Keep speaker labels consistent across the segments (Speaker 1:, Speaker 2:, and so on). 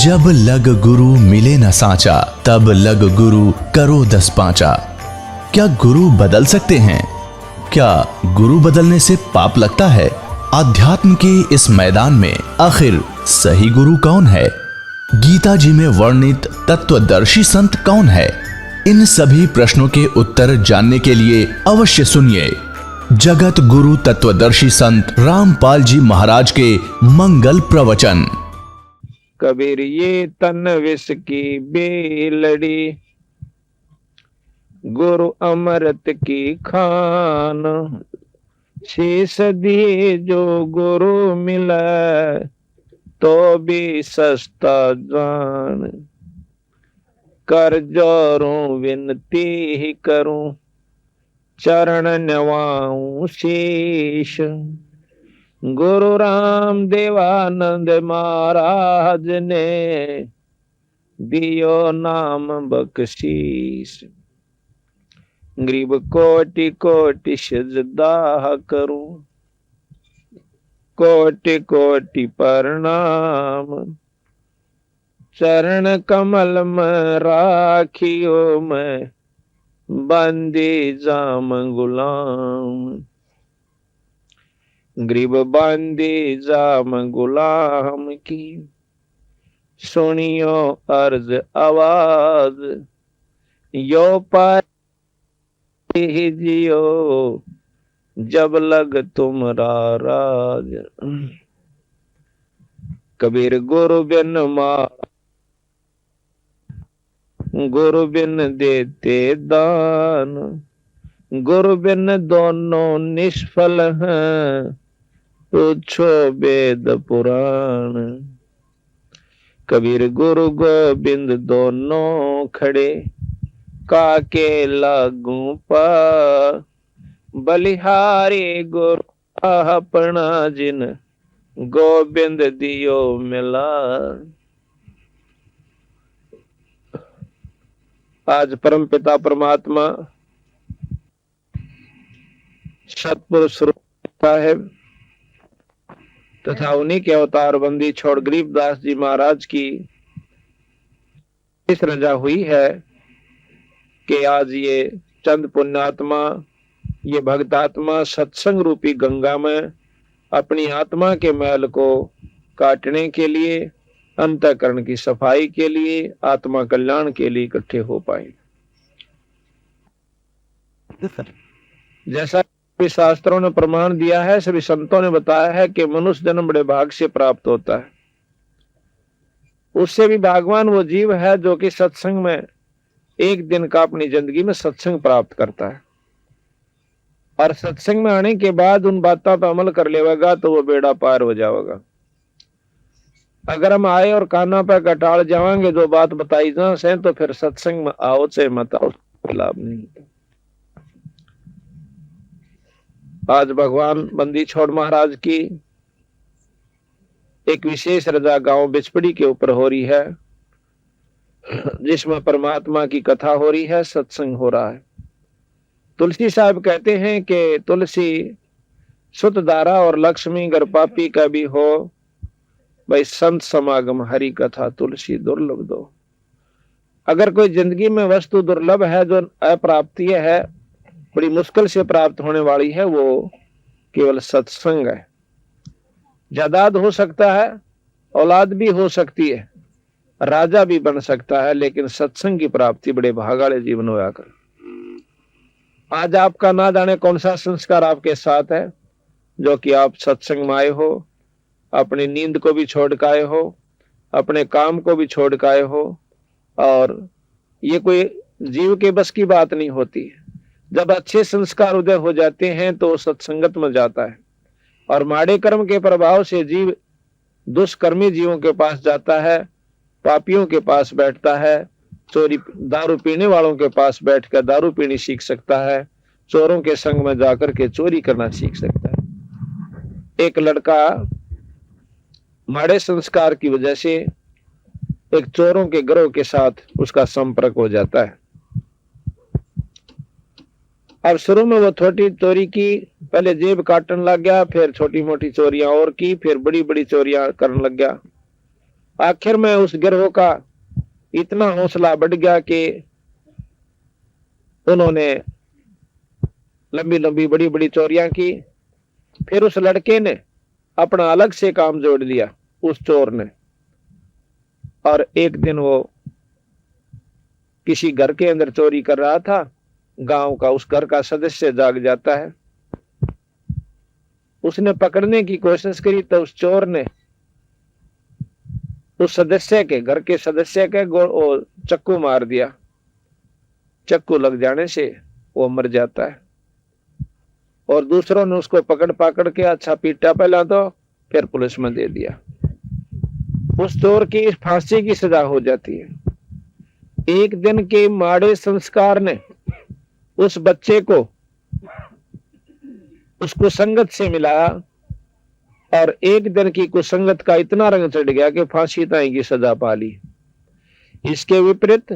Speaker 1: जब लग गुरु मिले न साचा, तब लग गुरु करो 10 पांचा। क्या गुरु बदल सकते हैं? क्या गुरु बदलने से पाप लगता है? आध्यात्म के इस मैदान में आखिर सही गुरु कौन है? गीता जी में वर्णित तत्वदर्शी संत कौन है? इन सभी प्रश्नों के उत्तर जानने के लिए अवश्य सुनिए जगत गुरु तत्वदर्शी संत रामपाल जी महाराज के मंगल प्रवचन।
Speaker 2: कबीर ये तन विष की बेलड़ी, गुरु अमृत की खान। शीश दिए जो गुरु मिला, तो भी सस्ता जान। कर जोरूं विनती ही करूं, चरण नवाऊं शीश। गुरु राम देवानंद महाराज ने दियो नाम बख्शीश। गरीब कोटि कोटि सजदा करूं, कोटि कोटि प्रणाम। चरण कमल में राखियो मैं, बंदी जाम गुलाम। गरीब बंदी जाम गुलाम की, सुनियो अर्ज आवाज। यो पार जियो, जब लग तुमरा राज। कबीर गुरु बिन मार, गुरु बिन देते दान। गुरु बिन दोनों निष्फल हैं, पूछो वेद पुराण। कबीर गुरु गोविंद दोनों खड़े, काके लागू पा। बलिहारी गुरु अपना जिन, गोविंद दियो मिला। आज परम पिता परमात्मा सतपुरुष साहेब तथा उन्हीं के अवतार बंदी छोड़ गरीबदास जी महाराज की इस रजा हुई है कि आज ये चंद पुण्यात्मा, ये भक्तात्मा सत्संग रूपी गंगा में अपनी आत्मा के मैल को काटने के लिए, अंतःकरण की सफाई के लिए, आत्मा कल्याण के लिए इकट्ठे हो पाए। जैसा भी शास्त्रों ने प्रमाण दिया है, सभी संतों ने बताया है कि मनुष्य जन्म बड़े भाग से प्राप्त होता है। उससे भी भागवान वो जीव है जो कि सत्संग में एक दिन का अपनी जिंदगी में सत्संग प्राप्त करता है, और सत्संग में आने के बाद उन बातों पर अमल कर लेगा तो वो बेड़ा पार हो जाएगा। अगर हम आए और काना पे कटाड़ जाएंगे, जो बात बताई जा से, तो फिर सत्संग में आओ से मत आओ, लाभ नहीं होता। आज भगवान बंदी छोड़ महाराज की एक विशेष रजा गांव बिचपड़ी के ऊपर हो रही है, जिसमें परमात्मा की कथा हो रही है, सत्संग हो रहा है। तुलसी साहब कहते हैं कि तुलसी सुत धारा और लक्ष्मी गर पापी का भी हो, भाई संत समागम हरि कथा तुलसी दुर्लभ दो। अगर कोई जिंदगी में वस्तु दुर्लभ है जो अप्राप्तीय है, बड़ी मुश्किल से प्राप्त होने वाली है, वो केवल सत्संग है। जायदाद हो सकता है, औलाद भी हो सकती है, राजा भी बन सकता है, लेकिन सत्संग की प्राप्ति बड़े भागाले जीवन होया कर। आज आपका ना जाने कौन सा संस्कार आपके साथ है, जो कि आप सत्संग में आए हो, अपनी नींद को भी छोड़ के आए हो, अपने काम को भी छोड़ के आए हो। और ये कोई जीव के बस की बात नहीं होती है। जब अच्छे संस्कार उदय हो जाते हैं तो सत्संगत में जाता है, और माड़े कर्म के प्रभाव से जीव दुष्कर्मी जीवों के पास जाता है, पापियों के पास बैठता है, चोरी दारू पीने वालों के पास बैठकर दारू पीनी सीख सकता है, चोरों के संग में जाकर के चोरी करना सीख सकता है। एक लड़का माड़े संस्कार की वजह से एक चोरों के गिरोह के साथ उसका संपर्क हो जाता है। अब शुरू में वो छोटी चोरी की, पहले जेब काटने लग गया, फिर छोटी मोटी चोरियां और की, फिर बड़ी बड़ी चोरियां करने लग गया। आखिर में उस गिरोह का इतना हौसला बढ़ गया कि उन्होंने लंबी लंबी बड़ी बड़ी चोरियां की। फिर उस लड़के ने अपना अलग से काम जोड़ लिया, उस चोर ने। और एक दिन वो किसी घर के अंदर चोरी कर रहा था, गांव का उस घर का सदस्य जाग जाता है। उसने पकड़ने की कोशिश करी तो उस चोर ने उस सदस्य के, घर के सदस्य के चक्कू मार दिया। चक्कू लग जाने से वो मर जाता है। और दूसरों ने उसको पकड़ पकड़ के अच्छा पीटा पहला, तो फिर पुलिस में दे दिया। उस चोर की फांसी की सजा हो जाती है। एक दिन के माड़े संस्कार ने उस बच्चे को उस कुसंगत से मिलाया, और एक दिन की कुसंगत का इतना रंग चढ़ गया कि फांसी ताई की सजा पा ली। इसके विपरीत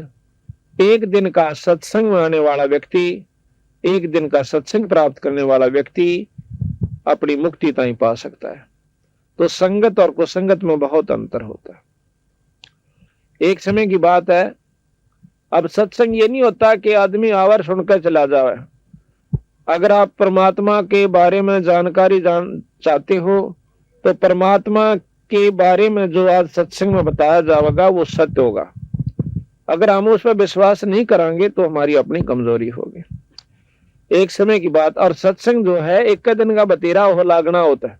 Speaker 2: एक दिन का सत्संग में आने वाला व्यक्ति, एक दिन का सत्संग प्राप्त करने वाला व्यक्ति अपनी मुक्ति ताई पा सकता है। तो संगत और कुसंगत में बहुत अंतर होता है। एक समय की बात है, अब सत्संग ये नहीं होता कि आदमी आवर सुनकर चला जाए। अगर आप परमात्मा के बारे में जानकारी चाहते हो तो परमात्मा के बारे में जो आज सत्संग में बताया जाएगा वो सत्य होगा। अगर हम उस पर विश्वास नहीं करेंगे तो हमारी अपनी कमजोरी होगी। एक समय की बात, और सत्संग जो है एक दिन का बतेरा हो लागना होता है।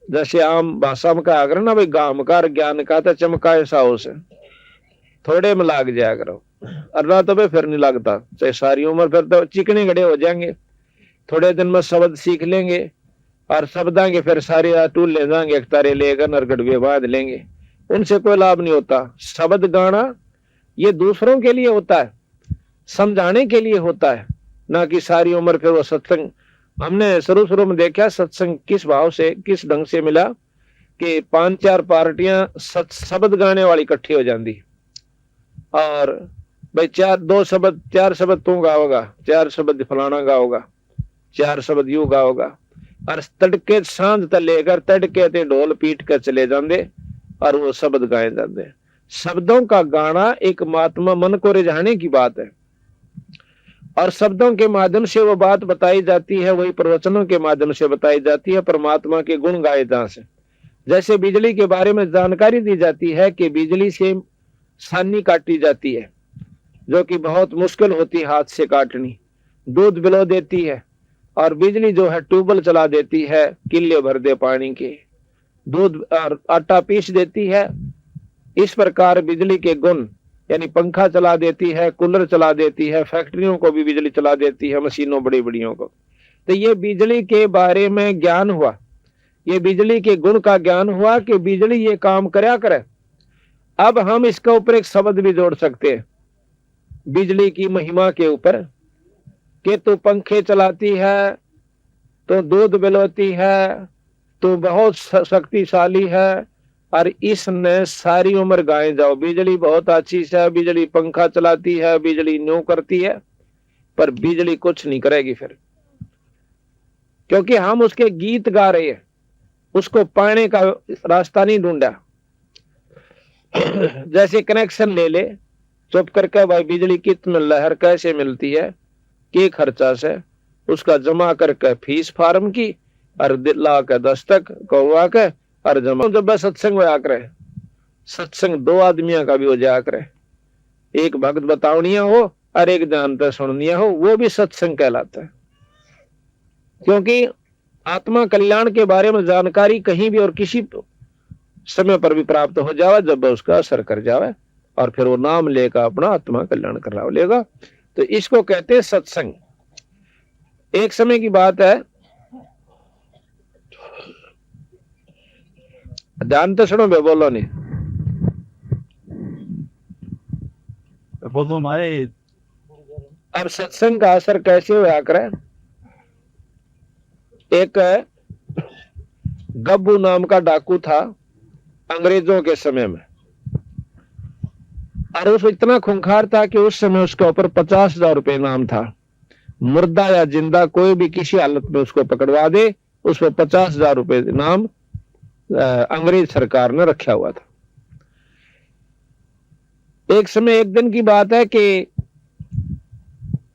Speaker 2: जैसे आम भाषा में कहा करो ना भाई, गाम का ज्ञान का तो चमका ऐसा हो से थोड़े में लाग जाया करो, अल्लाह तो फिर नहीं लगता। चाहे सारी उम्र फिर तो चिकने गड़े हो जाएंगे। थोड़े दिन में शब्द सीख लेंगे और शब्दां के फिर सारे टूल ले जाएंगे, एक तारे लेकर नरगढ़ बांध लेंगे। उनसे कोई लाभ नहीं होता। शब्द गाना ये दूसरों के लिए होता है, समझाने के लिए होता है, ना कि सारी उम्र फिर वो सत्संग। हमने शुरू में देखा सत्संग किस भाव से, किस ढंग से मिला कि 5-4 पार्टियां शब्द गाने वाली इकट्ठी हो जाती, और भाई 2 शब्द 4 शब्द तू गाओगा, 4 शब्द फलाना गाओगा, 4 शब्द यू गाओगा, और तड़के सांझ तक लेकर तड़के ते ढोल पीट कर चले जाते और वो शब्द गाए जाते। शब्दों का गाना एक महात्मा मन को रिझाने की बात है, और शब्दों के माध्यम से वो बात बताई जाती है, वही प्रवचनों के माध्यम से बताई जाती है। परमात्मा के गुण गाए जा से, जैसे बिजली के बारे में जानकारी दी जाती है कि बिजली से छानी काटी जाती है, जो कि बहुत मुश्किल होती है हाथ से काटनी। दूध बिलो देती है, और बिजली जो है ट्यूबवेल चला देती है, किले भर दे पानी के, दूध और आटा पीस देती है। इस प्रकार बिजली के गुण, यानी पंखा चला देती है, कूलर चला देती है, फैक्ट्रियों को भी बिजली चला देती है, मशीनों बड़ी बड़ियों को। तो ये बिजली के बारे में ज्ञान हुआ, ये बिजली के गुण का ज्ञान हुआ कि बिजली ये काम करया करे। अब हम इसके ऊपर एक शब्द भी जोड़ सकते हैं बिजली की महिमा के ऊपर, कि तू पंखे चलाती है, तो दूध बिलोती है, तो बहुत शक्तिशाली है, और इसने सारी उम्र गाए जाओ बिजली बहुत अच्छी है, बिजली पंखा चलाती है, बिजली न्यू करती है, पर बिजली कुछ नहीं करेगी फिर, क्योंकि हम उसके गीत गा रहे हैं, उसको पाने का रास्ता नहीं ढूंढा। जैसे कनेक्शन ले ले चुप करके, भाई बिजली कितने लहर कैसे मिलती है, के खर्चा से, उसका जमा करके फीस फार्म की, और ला के दस्तक कौवा के, और जमा जब सत्संग में आकर, सत्संग 2 आदमियों का भी हो जाया करे, एक भक्त बतावनिया हो और एक जानता सुननिया हो, वो भी सत्संग कहलाता है। क्योंकि आत्मा कल्याण के बारे में जानकारी कहीं भी और किसी समय पर भी प्राप्त हो जावे, जब उसका असर कर जावे, और फिर वो नाम लेकर अपना आत्मा कल्याण करा लेगा। तो इसको कहते हैं सत्संग। एक समय की बात है, जानते सुनो बे, बोलो नहीं
Speaker 3: बोलो मारे।
Speaker 2: अब सत्संग का असर कैसे हुआ करे। एक गब्बू नाम का डाकू था अंग्रेजों के समय में, और उस इतना खूंखार था कि उस समय उसके ऊपर 50,000 रुपए इनाम था। मुर्दा या जिंदा कोई भी किसी हालत में उसको पकड़वा दे, उस पर 50,000 रुपए इनाम अंग्रेज सरकार ने रखा हुआ था। एक समय एक दिन की बात है कि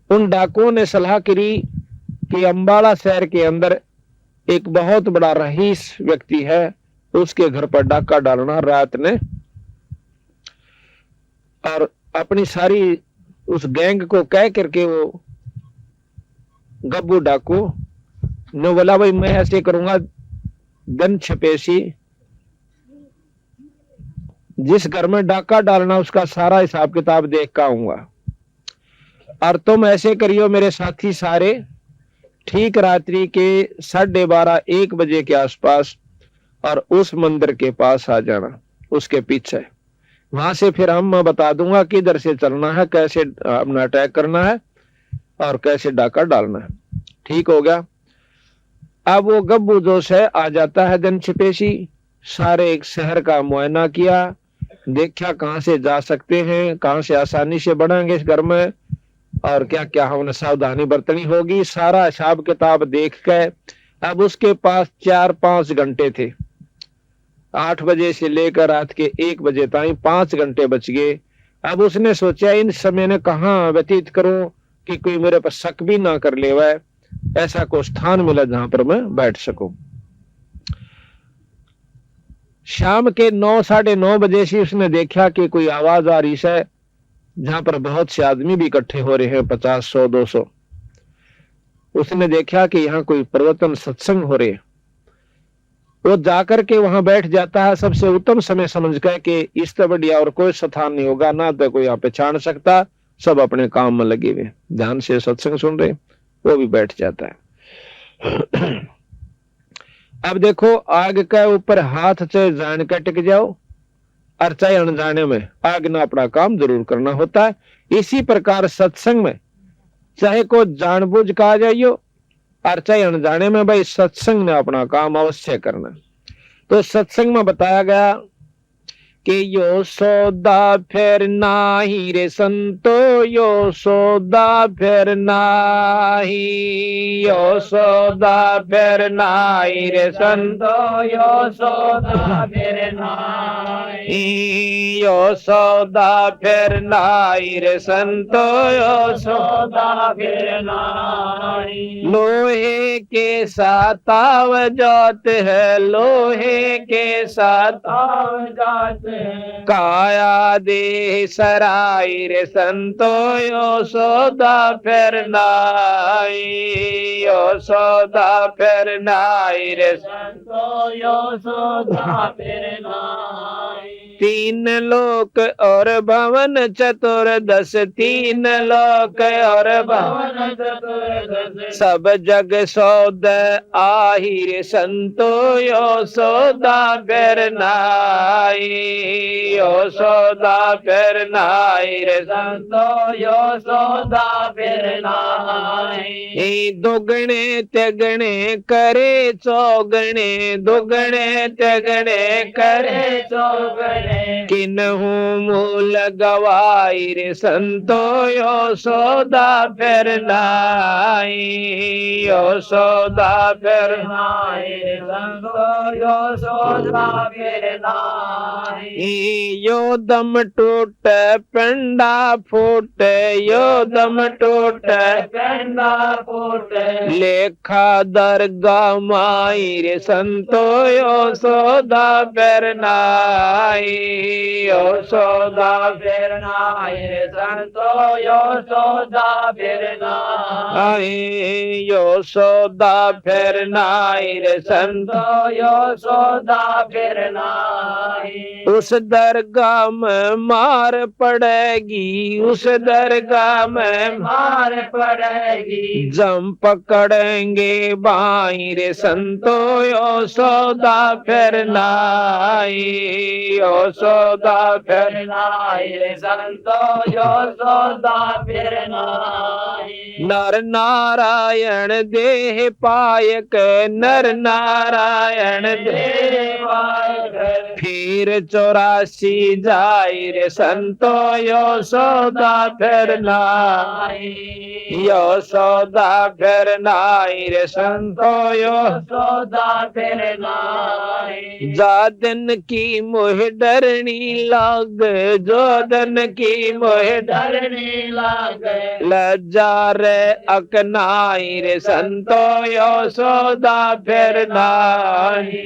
Speaker 2: उन डाकुओं ने सलाह करी कि अंबाला शहर के अंदर एक बहुत बड़ा रईस व्यक्ति है, उसके घर पर डाका डालना रात ने, और अपनी सारी उस गैंग को कह करके वो गब्बू डाकू ने बोला भाई मैं ऐसे करूंगा, गन छपेसी, जिस घर में डाका डालना उसका सारा हिसाब किताब देख कर आऊंगा, और तुम ऐसे करियो मेरे साथी सारे, ठीक रात्रि के 12:30-1 बजे के आसपास और उस मंदिर के पास आ जाना, उसके पीछे। वहां से फिर हम मैं बता दूंगा किधर से चलना है, कैसे अपना अटैक करना है और कैसे डाका डालना है। ठीक हो गया। अब वो गब्बू जोश है आ जाता है दिन छिपेशी, सारे एक शहर का मुआयना किया, देखा कहां से जा सकते हैं, कहां से आसानी से बढ़ेंगे इस घर में, और क्या क्या हमने सावधानी बरतनी होगी, सारा हिसाब किताब देख के अब उसके पास 4-5 घंटे थे। 8 बजे से लेकर रात के 1 बजे तक 5 घंटे बच गए। अब उसने सोचा इन समय ने कहाँ व्यतीत करूं कि कोई मेरे पर शक भी ना कर ले, वह ऐसा कोई स्थान मिला जहां पर मैं बैठ सकूं। शाम के 9-9:30 बजे से उसने देखा कि कोई आवाज आ रही है, जहां पर बहुत से आदमी भी इकट्ठे हो रहे हैं, 50, 100, 200। उसने देखा कि यहाँ कोई प्रवचन सत्संग हो रहे हैं। वो जाकर के वहां बैठ जाता है, सबसे उत्तम समय समझ कर कि इससे बढ़िया और कोई स्थान नहीं होगा, ना तो कोई यहाँ पे छान सकता, सब अपने काम में लगे हुए ध्यान से सत्संग सुन रहे, वो भी बैठ जाता है। अब देखो आग के ऊपर हाथ से जान के टिक जाओ और चाहे अनजाने में आग ना अपना काम जरूर करना होता है। इसी प्रकार सत्संग में चाहे को जानबूझ कहा जाइयो और चाहे अनजाने में, भाई सत्संग ने अपना काम अवश्य करना। तो सत्संग में बताया गया कि यो सौदा फिर नाही रे संतो, यो सौदा फिर नाही, यो सौदा फिर नाही रे संतो, यो सौदा फिर नाही, यो सौदा फिर नाही रे संतो, यो सौदा फिर नाही। लोहे के साथ आव जात है, लोहे के साथ आव जात, काया दे सराय रे संतो, यो सौदा फिर नाई, यो सौदा फिर नाई रे संतो, यो सौदा फिर नाई। 3 लोक और भवन चतुर्दश, 3 लोक और भवन चतुर्दश, सब जग सौद आही रे संतो, यो सौदा फिर नाई, यो सौदा फिर नाई रे संतो, यो सौदा फिर नाई। दुगने तिगने करे चौगने, दुगने तिगने करे चौगने, किन्हू मूल गवाई रे संतो, यो सौदा फिर नाई, यो सौदा फिर नाई रे संतो, यो सौदा फिर नाई। यो दम टूट पेंडा फूट, यो दम टूट पेंडा फूट, लेखा दरगा माई रे संतो, यो सौदा फिर नाई, यो सौदा फिर नाई रे संतो, यो सौदा फिर नाई, यो सौदा फिर नाई रे संतो, यो सौदा फिर नाई। उस दरगाह में मार पड़ेगी, उस दरगाह में मार पड़ेगी, जम पकड़ेंगे बाई रे संतो, यो सौदा फिर नाई, यो सौदा फिर नाई रे संतो, यो सौदा फिर नाई। नर नारायण देह पायक, नर नारायण देह पायक। फिर 84 जाई रे संतो यशोदा फिर नाई, यशोदा फिर नाई रे संतो यशोदा फिर नाई। जादन की मोह डरनी लाग, जोदन की मोह डरनी लाग, लज्जा रे अकनाई रे संतो यशोदा फिर नाई,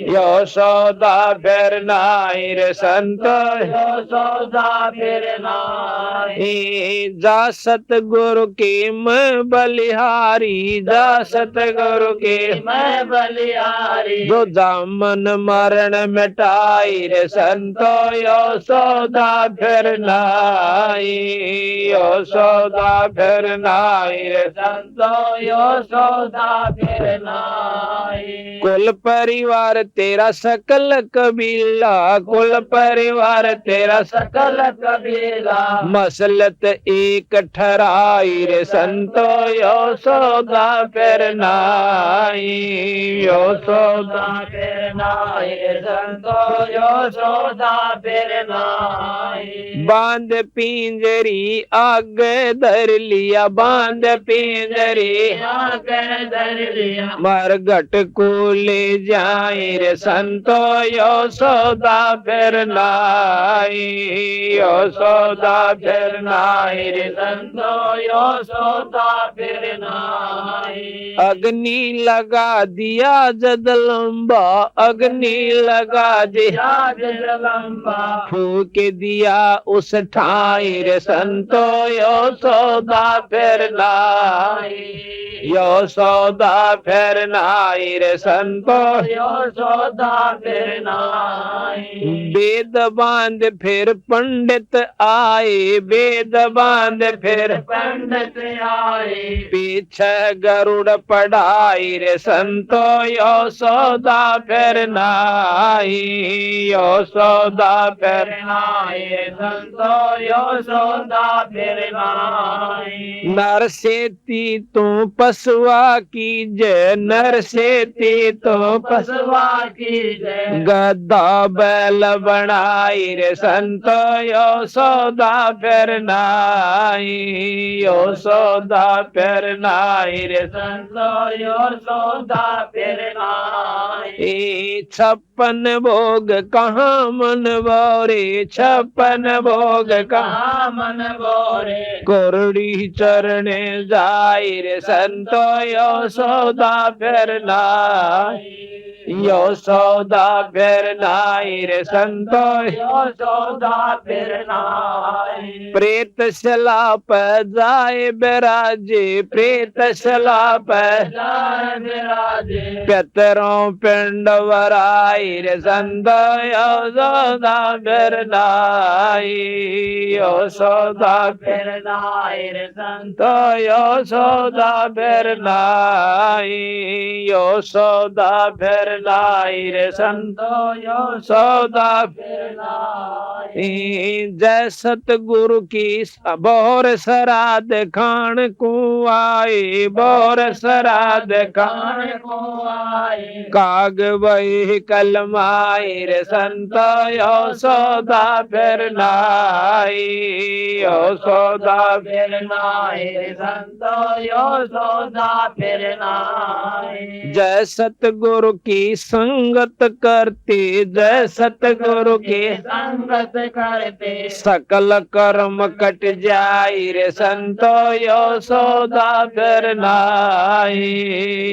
Speaker 2: यशोदा फिर नाई रे संतो यशोदा फिर नाई। जा सतगुरु की मैं बलिहारी, जा सतगुरु की मैं बलिहारी। जो जामन मरण मिटाई रे संतो यशोदा फिर नाई, यशोदा फिर नाई रे संतो यशोदा फिर नाई। कुल परिवार तेरा सकल कबीला, कुल परिवार तेरा सकल कबीला। मसलत एक ठहराई रे संतो यशोदा फिर नाई, यशोदा फिर नाई रे संतो यशोदा फिर नाई। बांध पिंजरी आगे धर लिया, बांध पिंजरी आगे धर लिया। मरघट को ले जाए रे संतो यशोदा फिर नाई, यशोदा फिर नाई रे संतो यशोदा फिर नाई। अग्नि लगा दिया जगदम्बा, अग्नि लगा दिया जगदम्बा। फूक दिया उस ठाई रे संतो यशोदा फिर नाई, यशोदा फिर नाई रे संतो यशोदा फिर नाई। वेद बांध फिर पंडित आए, वेद बांध फिर पंडित आए। पीछे गरुड़ पढ़ाई रे संतो यशोदा फिर नाई, यशोदा फिर नाई रे संतो यशोदा फिर नाई। नर सेती तू पशुआ की जय, नर सेती तो पशुआ की जय। गद्दा बैल बनाई रे संतो यशोदा फिर नाई, यशोदा फिर नाई रे संतो यशोदा फिर नाई। 56 भोग कहाँ मन बोरे, 56 भोग कहाँ मन बोरे। कोरड़ी चरणे जाई रे संतो यशोदा फिर नाई, यशोदा फिर नाई रे संतो यशोदा फिर नाई। प्रेत शला पर जाए बिराजे, प्रेत शला पर जाए बिराजे। पितरों पिंड वराई रे संतो यशोदा फिर नाई, यशोदा फिर नाई रे संतो यशोदा फिर नाई, यशोदा फिर नाई रे संतो यशोदा फिर नाई। जय सतगुरु की बोर श्राद्ध खान को आए, बोर श्राद्ध खान को आए। काग वही कलमाई रे संतो यशोदा फिर नाई, यशोदा फिर नाई रे संतो यशोदा फिर नाई। जय सतगुरु की संगत करते, जय सतगुरु की संगत करते। सकल कर्म कट जाई रे संतो यशोदा फिर नाई,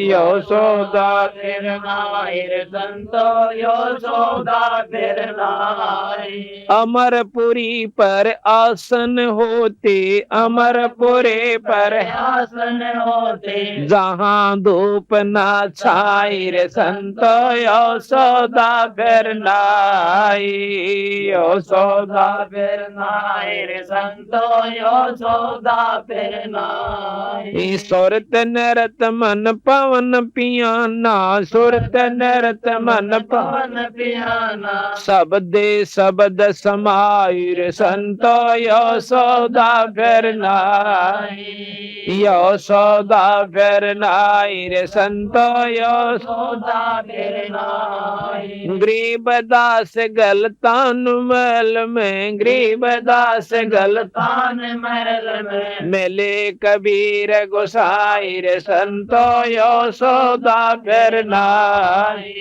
Speaker 2: यशोदा फिर नाई रे संतो यशोदा फिर नाई। अमरपुरी पर आसन होते, अमरपुरी पर आसन होते।
Speaker 3: करते।
Speaker 2: जहाँ धूप ना छाई रे संतो यो सौदा फिर नाई, यो सौदा
Speaker 3: फिर नाई रे संतो यो सौदा फिर नाई।
Speaker 2: सुरत नरत मन पवन पियाना, सुरत नरत मन
Speaker 3: पवन पियाना।
Speaker 2: शब्द समाई रे संतो यो सौदा फिर नाई, यो सौदा फिर नाई रे संतो यो
Speaker 3: सौदा फिर नाई।
Speaker 2: गरीबदास गलतान महल में, गरीबदास गलतान
Speaker 3: महल में।
Speaker 2: मिले कबीर गोसाई रे संतो यो सौदा फिर नाई,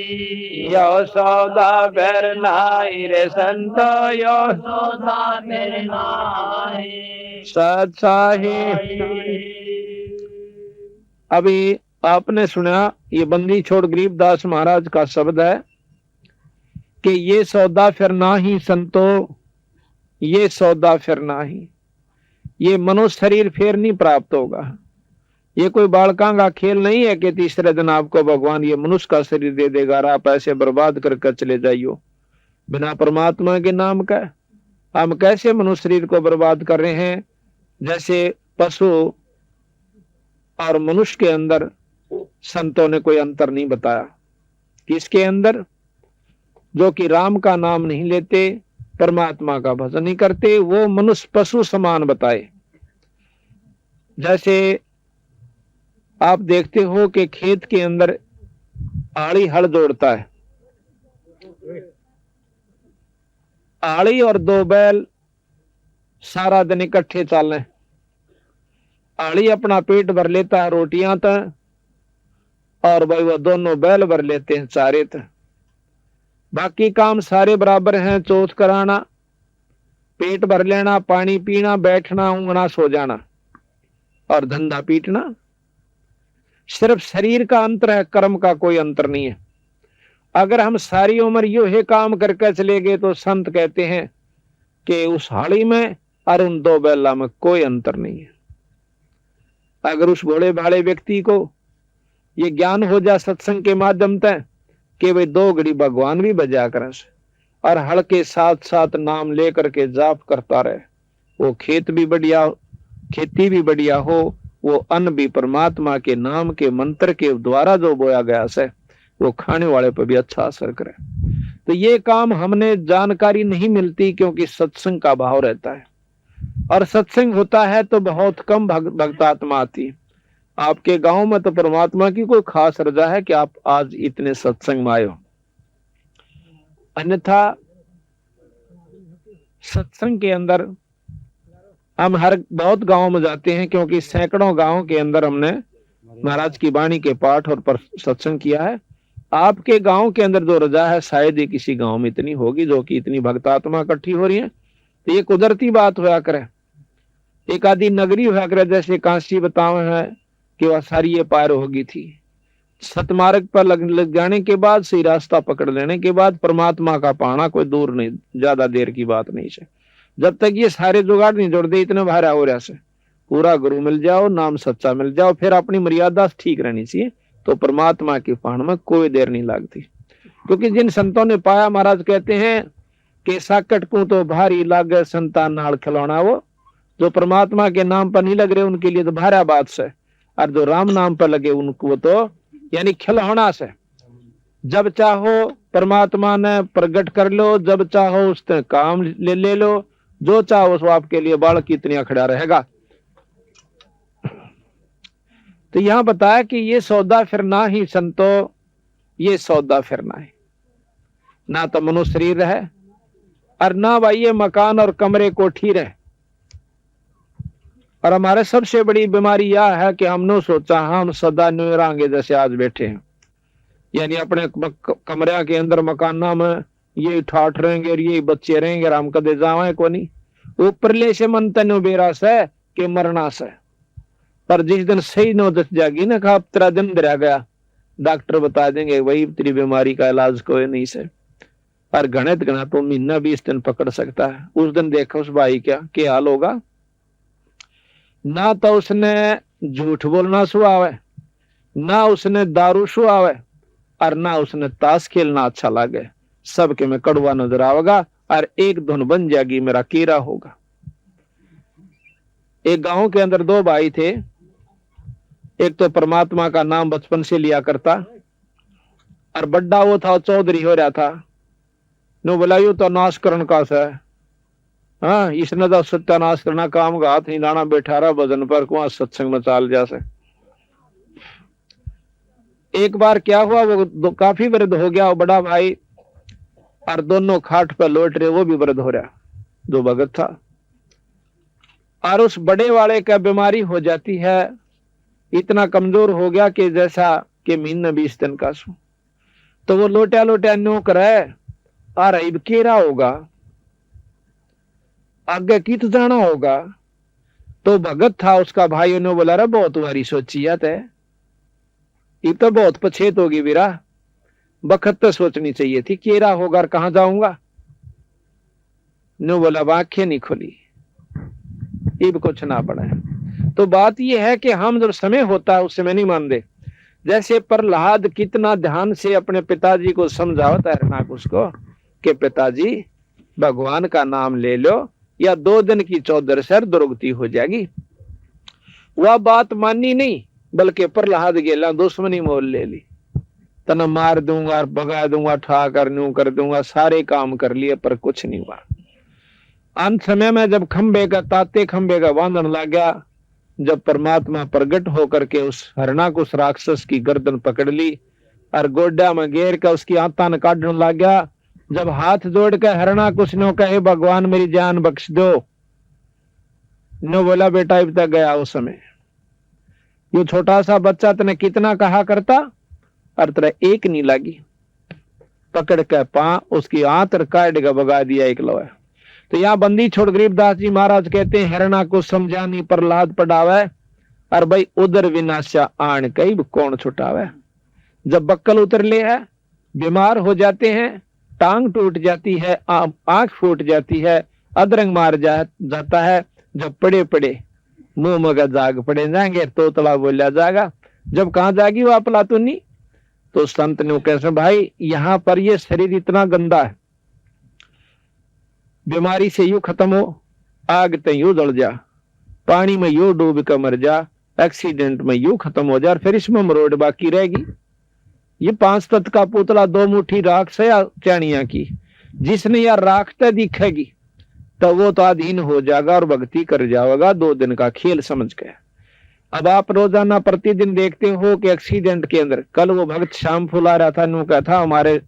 Speaker 2: यो सौदा फिर नाई रे संतो यो
Speaker 3: सौदा फिर नाई।
Speaker 2: सत्साही। अभी आपने सुना ये बंदी छोड़ गरीबदास महाराज का शब्द है कि ये सौदा फिर ना ही संतो, ये सौदा फिर ना ही, ये मनुष्य शरीर फिर नहीं प्राप्त होगा। ये कोई बालकां का खेल नहीं है कि तीसरे दिन आपको भगवान ये मनुष्य का शरीर दे देगा और आप ऐसे बर्बाद करके चले जाइयो बिना परमात्मा के नाम का। हम कैसे मनुष्य शरीर को बर्बाद कर रहे हैं? जैसे पशु और मनुष्य के अंदर संतों ने कोई अंतर नहीं बताया। किसके अंदर? जो कि राम का नाम नहीं लेते, परमात्मा का भजन नहीं करते, वो मनुष्य पशु समान बताए। जैसे आप देखते हो कि खेत के अंदर आड़ी हल जोड़ता है, आड़ी और दो बैल सारा दिन इकट्ठे चलें। आड़ी अपना पेट भर लेता है रोटियां तक, और भाई वो दोनों बैल भर लेते हैं चारे तक। बाकी काम सारे बराबर हैं, चौथ कराना, पेट भर लेना, पानी पीना, बैठना, ऊँघना, सो जाना और धंधा पीटना। सिर्फ शरीर का अंतर है, कर्म का कोई अंतर नहीं है। अगर हम सारी उम्र यो ही काम करके चले गए तो संत कहते हैं कि उस हाड़ी में और उन दो बैला में कोई अंतर नहीं है। अगर उस भोले भाले व्यक्ति को ये ज्ञान हो जाए सत्संग के माध्यम से कि वे दो घड़ी भगवान भी बजा कर और हल के साथ साथ नाम लेकर के जाप करता रहे, वो खेत भी बढ़िया, खेती भी बढ़िया हो, वो अन्न भी परमात्मा के नाम के मंत्र के द्वारा जो बोया गया से वो खाने वाले पर भी अच्छा असर करे। तो ये काम हमने जानकारी नहीं मिलती क्योंकि सत्संग का भाव रहता है, और सत्संग होता है तो बहुत कम भक्तात्मा आती है। आपके गांव में तो परमात्मा की कोई खास रजा है कि आप आज इतने सत्संग में आए हो। अन्यथा सत्संग के अंदर हम हर बहुत गांव में जाते हैं, क्योंकि सैकड़ों गांव के अंदर हमने महाराज की वाणी के पाठ और सत्संग किया है। आपके गांव के अंदर जो रजा है शायद ही किसी गांव में इतनी होगी जो कि इतनी भक्तात्मा इकट्ठी हो रही है। तो ये कुदरती बात होया करे। एक आदि नगरी होया करे, जैसे काशी बतावे है कि वह सारी ये पार होगी थी। सतमार्ग पर लग जाने के बाद, सही रास्ता पकड़ लेने के बाद परमात्मा का पाना कोई दूर नहीं, ज्यादा देर की बात नहीं है। जब तक ये सारे जुगाड़ नहीं जोड़ दे, इतने भारा हो रहा से पूरा गुरु मिल जाओ, नाम सच्चा मिल जाओ, फिर अपनी मर्यादा ठीक रहनी चाहिए, तो परमात्मा की पाण में कोई देर नहीं लगती। क्योंकि जिन संतों ने पाया, महाराज कहते हैं कि साकट को तो भारी लागे संतान नाल खिलौना। वो जो परमात्मा के नाम पर नहीं लग रहे उनके लिए तो भारा बात से, और जो राम नाम पर लगे उनको तो यानी खिलौना से। जब चाहो परमात्मा ने प्रकट कर लो, जब चाहो उससे काम ले लो, जो चाहो वो आपके लिए बालक की इतनी खड़ा रहेगा। तो यहां बताया कि ये सौदा फिरना ही संतो, ये सौदा फिरना है, ना तो मनुष्य शरीर रहे और ना भाई ये मकान और कमरे कोठी रहे। और हमारे सबसे बड़ी बीमारी यह है कि हमने सोचा हम सदा नुरांगे जैसे आज बैठे हैं, यानी अपने कमरे के अंदर मकाना में ये ठाठ रहेंगे और ये बच्चे रहेंगे और हम कदे जावे को नहीं। ऊपरले से मन तनु बेरा से कि मरना से, पर जिस दिन सही नो दस जागी ना कहा तेरा दिन दरिया गया, डॉक्टर बता देंगे वही तेरी बीमारी का इलाज कोई नहीं से। पर गणित गणा तो महीना 20 दिन पकड़ सकता है। उस दिन देखो उस भाई क्या हाल होगा। ना तो उसने झूठ बोलना सुहावे, ना उसने दारू सुहावे और ना उसने ताश खेलना अच्छा लगे। सबके में कड़वा नजर आवेगा और एक धुन बन जाएगी, मेरा कीरा होगा। एक गांव के अंदर दो भाई थे। एक तो परमात्मा का नाम बचपन से लिया करता और बड्डा वो था, चौधरी हो रहा था। नो बोला यू तो नाश करण का से, हाँ इसने तो सत्यानाश करना काम का हाथ नहीं लाना, बैठा रहा भजन पर कुआ सत्संग में चाल जा से। एक बार क्या हुआ, वो काफी वृद्ध हो गया वो बड़ा भाई और दोनों खाट पर लौट रहे, वो भी वृद्ध हो रहा, जो भगत था। और उस बड़े वाले का बीमारी हो जाती है, इतना कमजोर हो गया कि जैसा कि महीना 20 दिन का सो। तो वो लोटा लोटा न्यू करे और अब केरा होगा, आगे कित जाना होगा। तो भगत था उसका भाई, उन्होंने बोला रे बहुत वारी सोची है, ये तो बहुत पछेत होगी वीरा, बखत तो सोचनी चाहिए थी, केरा होगा कहां जाऊंगा। नो बोला आंखें नहीं खुली, इब कुछ ना पड़ा। तो बात यह है कि हम जब समय होता है उस समय नहीं मानते। जैसे प्रहलाद कितना ध्यान से अपने पिताजी को समझाता है ना उसको कि पिताजी भगवान का नाम ले लो या 2 दिन की चौधर से दुर्गति हो जाएगी। वह बात मानी नहीं, बल्कि प्रहलाद गेला दुश्मनी मोल ले ली। तना मार दूंगा, भगा दूंगा, ठा कर दूंगा, सारे काम कर लिए पर कुछ नहीं हुआ। अंत समय में जब खंबे का ताते खंबे का बांधन लग गया, जब परमात्मा प्रकट होकर के उस हरणाकुश राक्षस की गर्दन पकड़ ली और गोड्डा में घेर कर उसकी आतान काटने लग गया। जब हाथ जोड़ कर हरणाकुश ने कहे भगवान मेरी जान बख्श दो, नो बोला बेटा अब तक गया उस समय, यू छोटा सा बच्चा तने कितना कहा करता और तेरा एक नहीं लगी। पकड़ के उसकी आंत काट के भगा दिया एक लोहा। तो यहाँ बंदी छोड़ गरीबदास जी महाराज कहते हैं हरणा को समझानी प्रहलाद पढ़ावे और भाई उधर विनाशा आन कई कौन छुटावे। जब बक्कल उतर ले है, बीमार हो जाते हैं, टांग टूट जाती है, आंख फूट जाती है, अधरंग मार जाता है, जब पड़े पड़े मुंह मगा जाग पड़े जाएंगे तो तला बोलिया जाएगा। जब कहां जाएगी वो अपला तो नहीं। तो संत ने कैसे भाई यहाँ पर ये शरीर इतना गंदा है, बीमारी से यूं खत्म हो, आग ते यूं जल जा, पानी में यूं डूब कर मर जा, एक्सीडेंट में यूं खत्म हो जा, फिर इसमें मरोड़ बाकी रहेगी। ये 5 तत्व का पुतला 2 मुट्ठी राख से या चाणिया की, जिसने यार राखते दिखेगी तो वो तो अधीन हो जाएगा और भक्ति कर जाएगा। 2 दिन का खेल समझ के। अब आप रोजाना प्रतिदिन देखते हो कि एक्सीडेंट के अंदर, कल वो भक्त शाम फुला रहा था, नु क्या था हमारे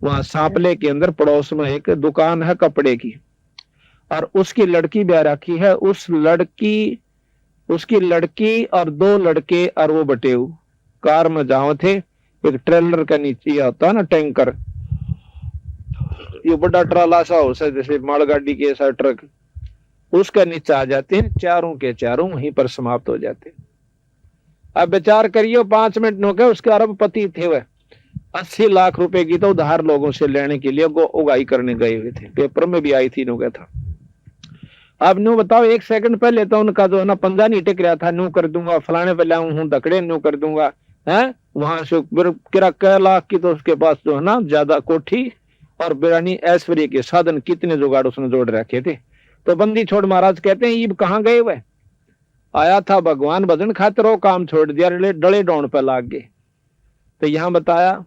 Speaker 2: वहां सांपले के अंदर पड़ोस में एक दुकान है कपड़े की, और उसकी लड़की ब्याह रखी है। उसकी लड़की और 2 लड़के और वो बटेऊ कार में जाओ थे। एक ट्रेलर का नीचे होता है ना टैंकर, ये बड़ा ट्राला सा हो सा जैसे मालगाड़ी के ऐसा ट्रक, उसका नीचे आ जाते हैं, चारों के चारों वहीं पर समाप्त हो जाते हैं। अब विचार करियो 5 मिनट नो के उसके अरबपति थे वह, 80 लाख रुपए की तो उधार लोगों से लेने के लिए उगाई करने गए हुए थे, पेपर में भी आई थी नो क्या था। अब नो बताओ 1 सेकंड पहले तो उनका जो है ना पंजा नहीं टिक रहा था, नो कर दूंगा फलाने पे लाऊं हूं धकड़े नो कर दूंगा है। वहां से किरा कै लाख की तो उसके पास जो है ना ज्यादा कोठी और बिरानी ऐश्वर्य के साधन कितने जुगाड़ उसने जोड़ रखे थे। तो बंदी छोड़ महाराज कहते हैं ईब कहाँ गए वह, आया था भगवान भजन खातिर, वो काम छोड़ दिया, डले डोन पे लाग गए। तो यहां बताया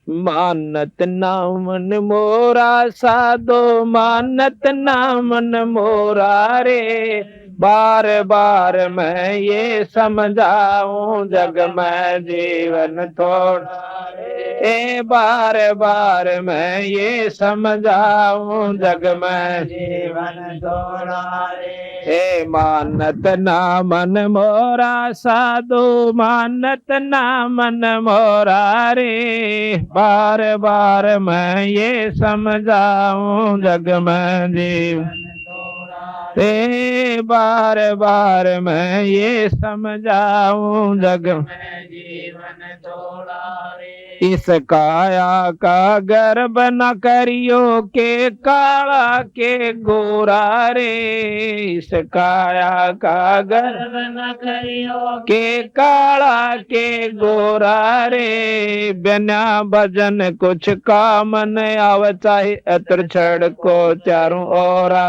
Speaker 2: मानत नामन मोरा साधो, मानत नामन मोरा रे, बार बार मैं ये समझाऊं जग में जीवन थोड़ा रे, बार बार मैं ये समझाऊं जग में जीवन थोड़ा रे। मानत नामन मोरा साधो, मानत नामन मोरा रे, बार बार मैं ये समझाऊं जग में जीवन ते बार बार मैं ये समझाऊं जग
Speaker 3: मैं जीवन थोड़ा रे।
Speaker 2: इस काया का गर्भ न करियो के काला के गोरा रे। इस काया का गर्भ
Speaker 3: न करियो
Speaker 2: के काला के गोरा रे। बिना भजन कुछ काम न आव चाहे अत्र छड़ को चारों ओर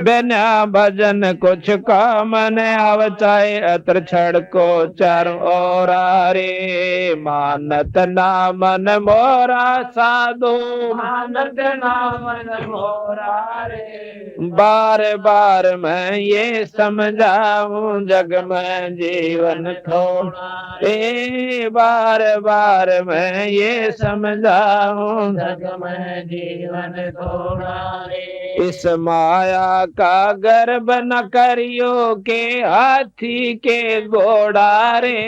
Speaker 2: बिना भजन कुछ काम न आव चाहे अत्र छड़ को चारों ओर रे। मानत ना मन मोरा साधु
Speaker 3: मानत नाम मोरा रे।
Speaker 2: बार बार मैं ये समझाऊं जग में जीवन थोड़ा रे। बार बार मैं ये समझाऊं
Speaker 3: जग में जीवन थोड़ा रे।
Speaker 2: इस माया का गर्भ न करियो के हाथी के घोड़ा रे।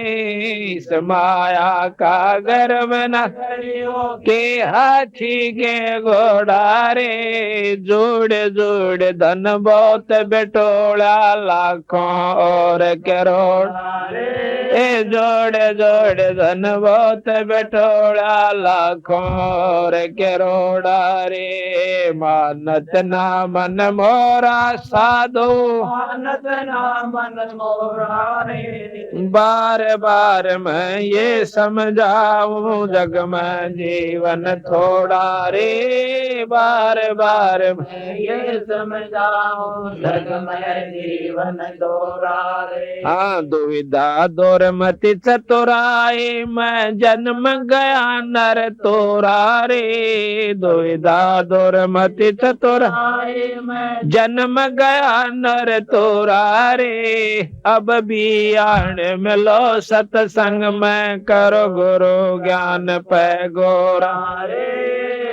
Speaker 2: इस माया का गर्भ न
Speaker 3: करियो
Speaker 2: के हाथी के घोड़ा रे। जोड़े जोड़े धन बहुत बेटोला लाखों और करोड़ ए जोड़े जोड़े धन बहुत बेटोला लाखों और करोड़ा रे। मानत ना मन मोरा साधु
Speaker 3: मानत नाम मोरा रे।
Speaker 2: बार बार मैं ये समझाऊं जग में जीवन थोड़ा रे। बार बार
Speaker 3: मैं ये समझाऊं जग में जीवन थोड़ा रे।
Speaker 2: हाँ दुविधा दूर मति चतुराई मैं जन्म गया नर तोरा रे। दुविधा दूर मति चतुराई
Speaker 3: मैं
Speaker 2: जन्म गया नर तोरा रे। अब भी आने मिलो सत्संग में करो गुरु ज्ञान पे गोरा
Speaker 3: रे।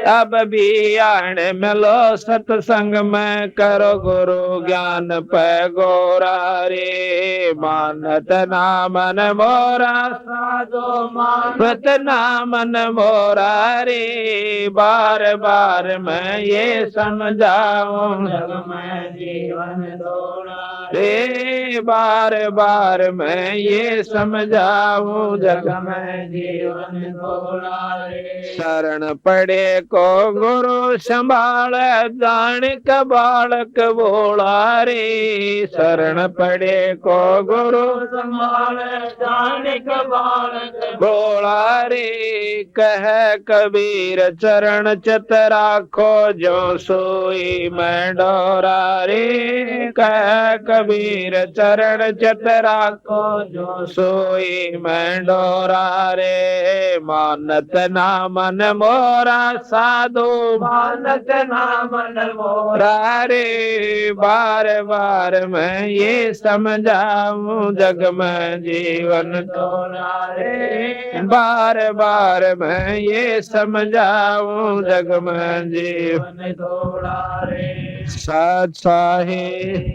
Speaker 2: अब भी आने मिलो सत्संग में करो गुरु ज्ञान पे गोरा रे। मानत ना मन मोरा
Speaker 3: साधो
Speaker 2: मानत ना मन मोरा रे। बार बार मैं ये समझाऊं
Speaker 3: जग में जीवन थोड़ा
Speaker 2: रे। बार बार मैं ये समझाऊं जग
Speaker 3: में जीवन थोड़ा रे।
Speaker 2: शरण पड़े को गुरु संभाल जान का बालक बोला रे। शरण पड़े को गुरु
Speaker 3: संभाल जाने का बालक
Speaker 2: बोला रे। कह कबीर चरण चित राखो जो सोई मैं डोरा रे। कह कबीर चरण चित राखो जो सोई मैं डोरा रे। मानत ना मन मोरा साधु
Speaker 3: मानत नाम मोरा
Speaker 2: रे। बार बार मैं ये समझाऊं जग में जीवन
Speaker 3: थोड़ा रे।
Speaker 2: बार बार मैं ये समझाऊं जग में जीवन
Speaker 3: थोड़ा रे।
Speaker 2: सत साहिब।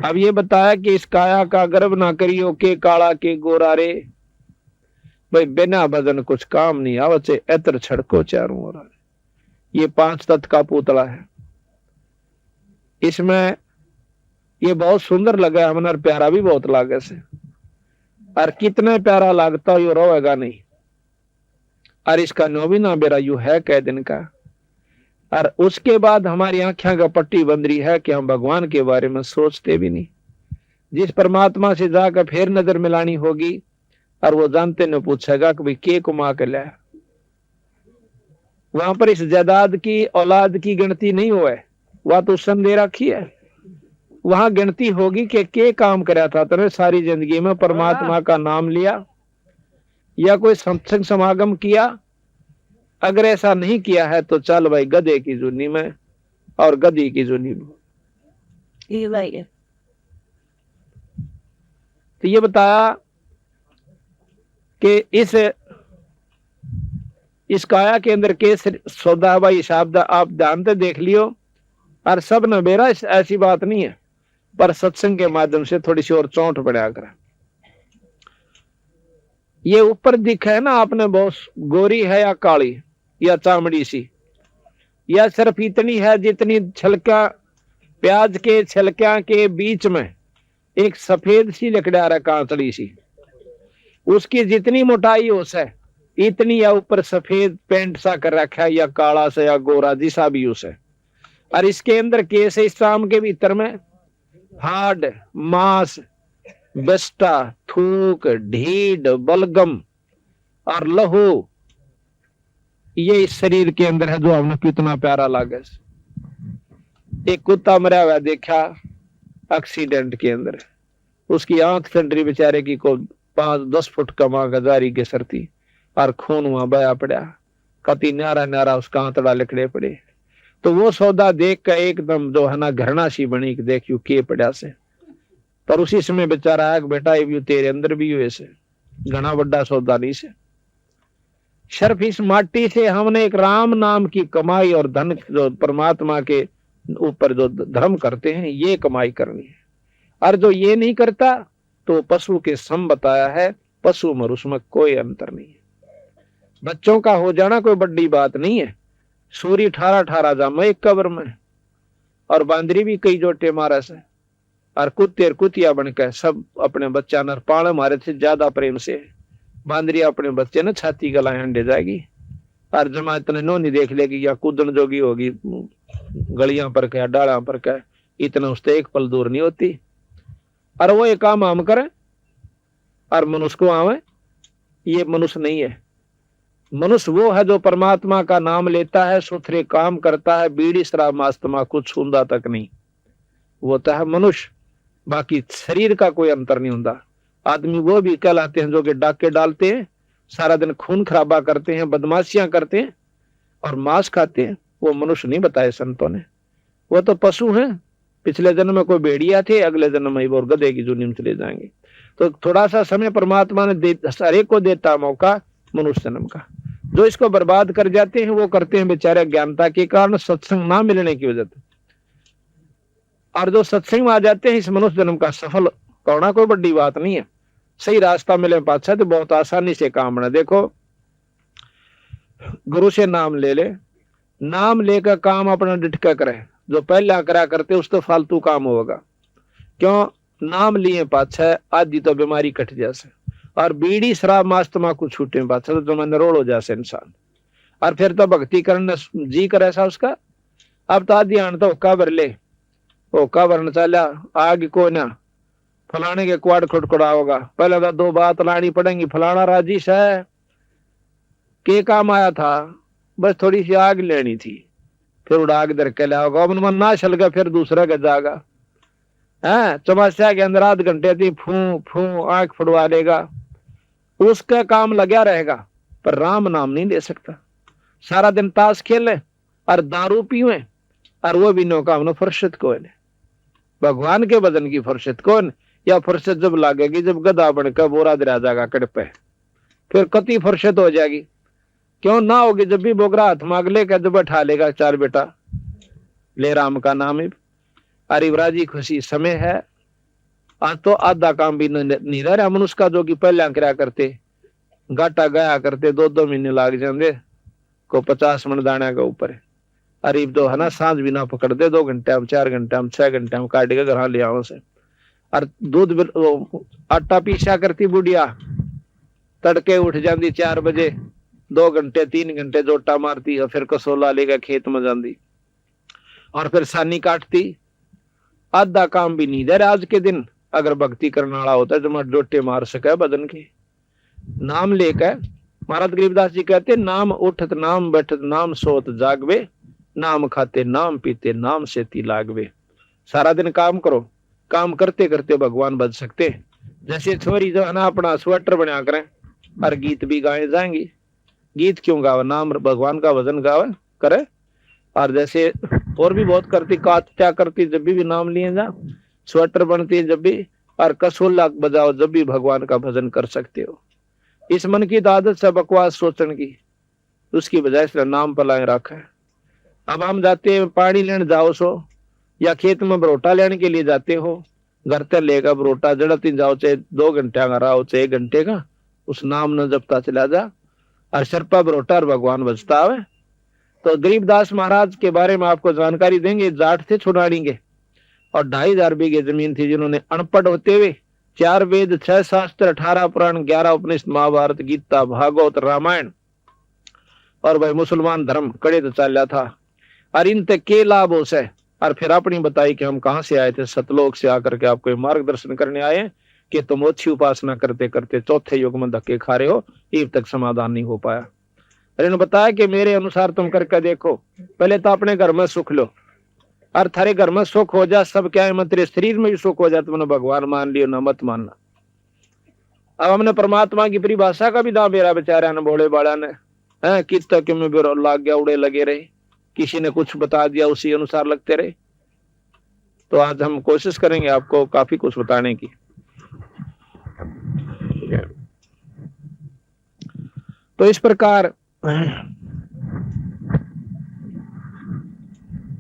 Speaker 2: अब ये बताया कि इस काया का गर्भ ना करियो के काला के गोरा रे। भाई बिना भजन कुछ काम नहीं आवत से एतर छड़को चारों ओर। ये 5 तत्व का पुतला है। इसमें ये बहुत सुंदर लगा हमने, प्यारा भी बहुत लागे से। और कितने प्यारा लगता यो रोएगा नहीं। और इसका नौवीना बेरा यू है कै दिन का। और उसके बाद हमारी आंखें का पट्टी बंद रही है कि हम भगवान के बारे में सोचते भी नहीं। जिस परमात्मा से जाकर फिर नजर मिलानी होगी और वो जानते न पूछेगा कि भाई के कुमा के लाया। वहां पर इस जायदाद की औलाद की गिनती नहीं हुआ है, वह तो संदेह रखी है। वहां गिनती होगी कि के काम कराया था तेरे सारी जिंदगी में, परमात्मा का नाम लिया या कोई सत्संग समागम किया। अगर ऐसा नहीं किया है तो चल भाई गधे की जुनी में और गधी की जुनी में। तो ये बताया कि इस काया के अंदर के सौदा भाई शब्द आप ध्यान से देख लियो। और सब न बेरा ऐसी बात नहीं है, पर सत्संग के माध्यम से थोड़ी सी और चौंट बढ़ा कर। ये ऊपर दिखा है ना आपने, बहुत गोरी है या काली या चामड़ी सी, या सिर्फ इतनी है जितनी छलका प्याज के छिलकियां के बीच में एक सफेद सी लकड़ा रहा, कांतड़ी सी, उसकी जितनी मोटाई हो से इतनी या ऊपर सफेद पेंट सा कर रखा है, या काला से या गोरा जिसा भी उसे। और इसके अंदर केस है, इस शाम के भीतर में हाड, मांस, बस्ता, थूक, ढीड, बलगम और लहू, ये इस शरीर के अंदर है, जो हमने कितना प्यारा लागे। एक कुत्ता मरा हुआ देखा एक्सीडेंट के अंदर, उसकी आंख चंडरी बेचारे की को 5-10 फुट कमा गजारी के सरती, और खून वहां बया पड़ा, कति न्यारा न्यारा उसका आंतड़ा लिखड़े पड़े। तो वो सौदा देख कर एकदम जो है ना घृणा सी बनी कि देखियो के पड़ा से। पर उसी समय बेचारा आग बेटा ये तेरे अंदर भी हुए से घना बड़ा सौदा नहीं से। सिर्फ इस माटी से हमने एक राम नाम की कमाई और धन जो परमात्मा के ऊपर जो धर्म करते हैं ये कमाई करनी है। और जो ये नहीं करता तो पशु के सम बताया है, पशु और उसमें कोई अंतर नहीं है। बच्चों का हो जाना कोई बड़ी बात नहीं है। सूरी 18 जामा एक कब्र में, और बांदरी भी कई जोटे मारा से, और कुत्ते और कुतिया बनकर सब अपने बच्चा नर पाले मारे थे ज्यादा प्रेम से। बांदरी अपने बच्चे ने छाती गलाए अंडे जाएगी, और जमा इतने नोनी देख लेगी या कूदन जोगी होगी गलियां पर क्या डाला पर क्या, इतना उससे एक पल दूर नहीं होती। और वो एक काम हम करे और मनुष्य को आवे, ये मनुष्य नहीं है। मनुष्य वो है जो परमात्मा का नाम लेता है, सुथरे काम करता है, बीड़ी शराब मास्तमा कुछ छूंदा तक नहीं, वो तो है मनुष्य। बाकी शरीर का कोई अंतर नहीं होता। आदमी वो भी कहलाते हैं जो कि डाके डालते हैं, सारा दिन खून खराबा करते हैं, बदमाशियां करते हैं और मांस खाते हैं, वो मनुष्य नहीं बताए संतों ने। वो तो पशु हैं, पिछले जन्म में कोई भेड़िया थे, अगले जन्म में वो गधे की जुनी में चले जाएंगे। तो थोड़ा सा समय परमात्मा ने हर एक को देता मौका मनुष्य जन्म का। जो इसको बर्बाद कर जाते हैं वो करते हैं बेचारे ज्ञानता के कारण, सत्संग ना मिलने की वजह से। और जो सत्संग में आ जाते हैं इस मनुष्य जन्म का सफल होना कोई बड़ी बात नहीं है। सही रास्ता मिले पाछा तो बहुत आसानी से काम बना। देखो गुरु से नाम ले ले, नाम लेकर काम अपना डिटका करे, जो पहला करा करते उस तो फालतू काम होगा। क्यों? नाम लिए पाछा आदि तो बीमारी कट जैसे, और बीड़ी शराब मांस तमाकू छूटे पाछा तो जो नरोड़ हो जासे इंसान। और फिर तो भक्ति करने जी कर ऐसा उसका। अब तो आदि आन तो हुक्का भर ले, हुक्का भरना चला आग को ना फलाने के क्वाड खुटखुड़ा होगा, पहले तो 2 बात लानी पड़ेंगी। फलाना राजी है के काम आया था, बस थोड़ी सी आग लेनी थी, फिर उड़ा आग दर के लाओगा, अब मन ना चल गया फिर दूसरा का जागा है। चौमासिया के अंदर आध घंटे थी फू फू आंख फुड़वा लेगा, उसका काम लगा रहेगा, पर राम नाम नहीं ले सकता। सारा दिन ताश खेले और दारू पीवे, और वो भी नो काम न फुर्सत कौन। भगवान के भजन की फुर्सत कौन? या फुर्सत जब लागेगी जब गधा बनकर बोरा दरा जाएगा कड़पे, फिर कति फुर्सत हो जाएगी। क्यों ना होगी? जब भी बोगरा हाथ मांग लेगा जब बैठा लेगा 4 बेटा ले राम का नाम है। अरे राजी खुशी समय है। आज तो आधा काम भी नहीं रह रहा मनुष्य का, जो कि पहले करा करते गाटा गया करते 2-2 महीने लाग जाते को 50 मन दाने का ऊपर। अरे तो है ना सांझ भी ना पकड़ दे, 2 घंटे में 4 घंटे में 6 घंटे में काट के घर ले आओ से। और दूध आटा पीसा करती बुढ़िया, तड़के उठ जाती 4 बजे, 2 घंटे 3 घंटे जोटा मारती और फिर कसोला लेकर खेत में जाती और फिर सानी काटती। आधा काम भी नहीं दे आज के दिन। अगर भक्ति करने वाला होता है जो मत जोटे मार सके बदन के। नाम लेकर महाराज गरीबदास जी कहते, नाम उठत नाम बैठत नाम सोत जागवे, नाम खाते नाम पीते नाम से ती लागवे। सारा दिन काम करो, काम करते करते भगवान बच सकते। जैसे छोरी जो है ना अपना स्वेटर बना करें और गीत भी गाए जाएंगी। गीत क्यों गावे? नाम भगवान का भजन गावे करे। और जैसे और भी बहुत करती, कात्या करती जब भी नाम लिए जा, स्वेटर बनती जब भी, और कसोला बजाओ जब भी भगवान का भजन कर सकते हो। इस मन की आदत से बकवास सोचने की, उसकी बजाय से नाम पलाए रखा है। अब हम जाते हैं पानी लेने जाओ सो, या खेत में बरोटा लेने के लिए जाते हो, घर तक लेकर बरोटा जड़ती जाओ, चाहे 2 घंटे का रहा हो चाहे 1 घंटे का, उस नाम न जपता चला जा और सरपा बरोटा और भगवान बजता है। तो गरीबदास महाराज के बारे में आपको जानकारी देंगे। जाट थे छुड़ाएंगे, और 2500 बीघे जमीन थी, जिन्होंने अनपढ़ होते हुए 4 वेद, 6 शास्त्र, 18 पुराण, 11 उपनिषद, महाभारत, गीता, भागवत, रामायण और भाई मुसलमान धर्म कड़े तो चाल्या था। और इन तक के लाभ हो से और फिर अपनी बताई कि हम कहां से आए थे, सतलोक से आकर के आपको मार्गदर्शन करने आए कि तुम अच्छी उपासना करते करते चौथे युग में धक्के खा रहे हो, अब तक समाधान नहीं हो पाया। इन्होंने बताया कि मेरे अनुसार तुम करके देखो, पहले तो अपने घर में सुख लो, और थारे घर में सुख हो जा, सब क्या है मत तेरे शरीर में भी सुख हो जाए, तुमने भगवान मान लियो ना मत मानना। अब हमने परमात्मा की परिभाषा का भी दाम मेरा बेचारा ने भोले बाड़ा ने कित तक में भी लाग गया, उड़े लगे रहे, किसी ने कुछ बता दिया उसी अनुसार लगते रहे। तो आज हम कोशिश करेंगे आपको काफी कुछ बताने की। तो इस प्रकार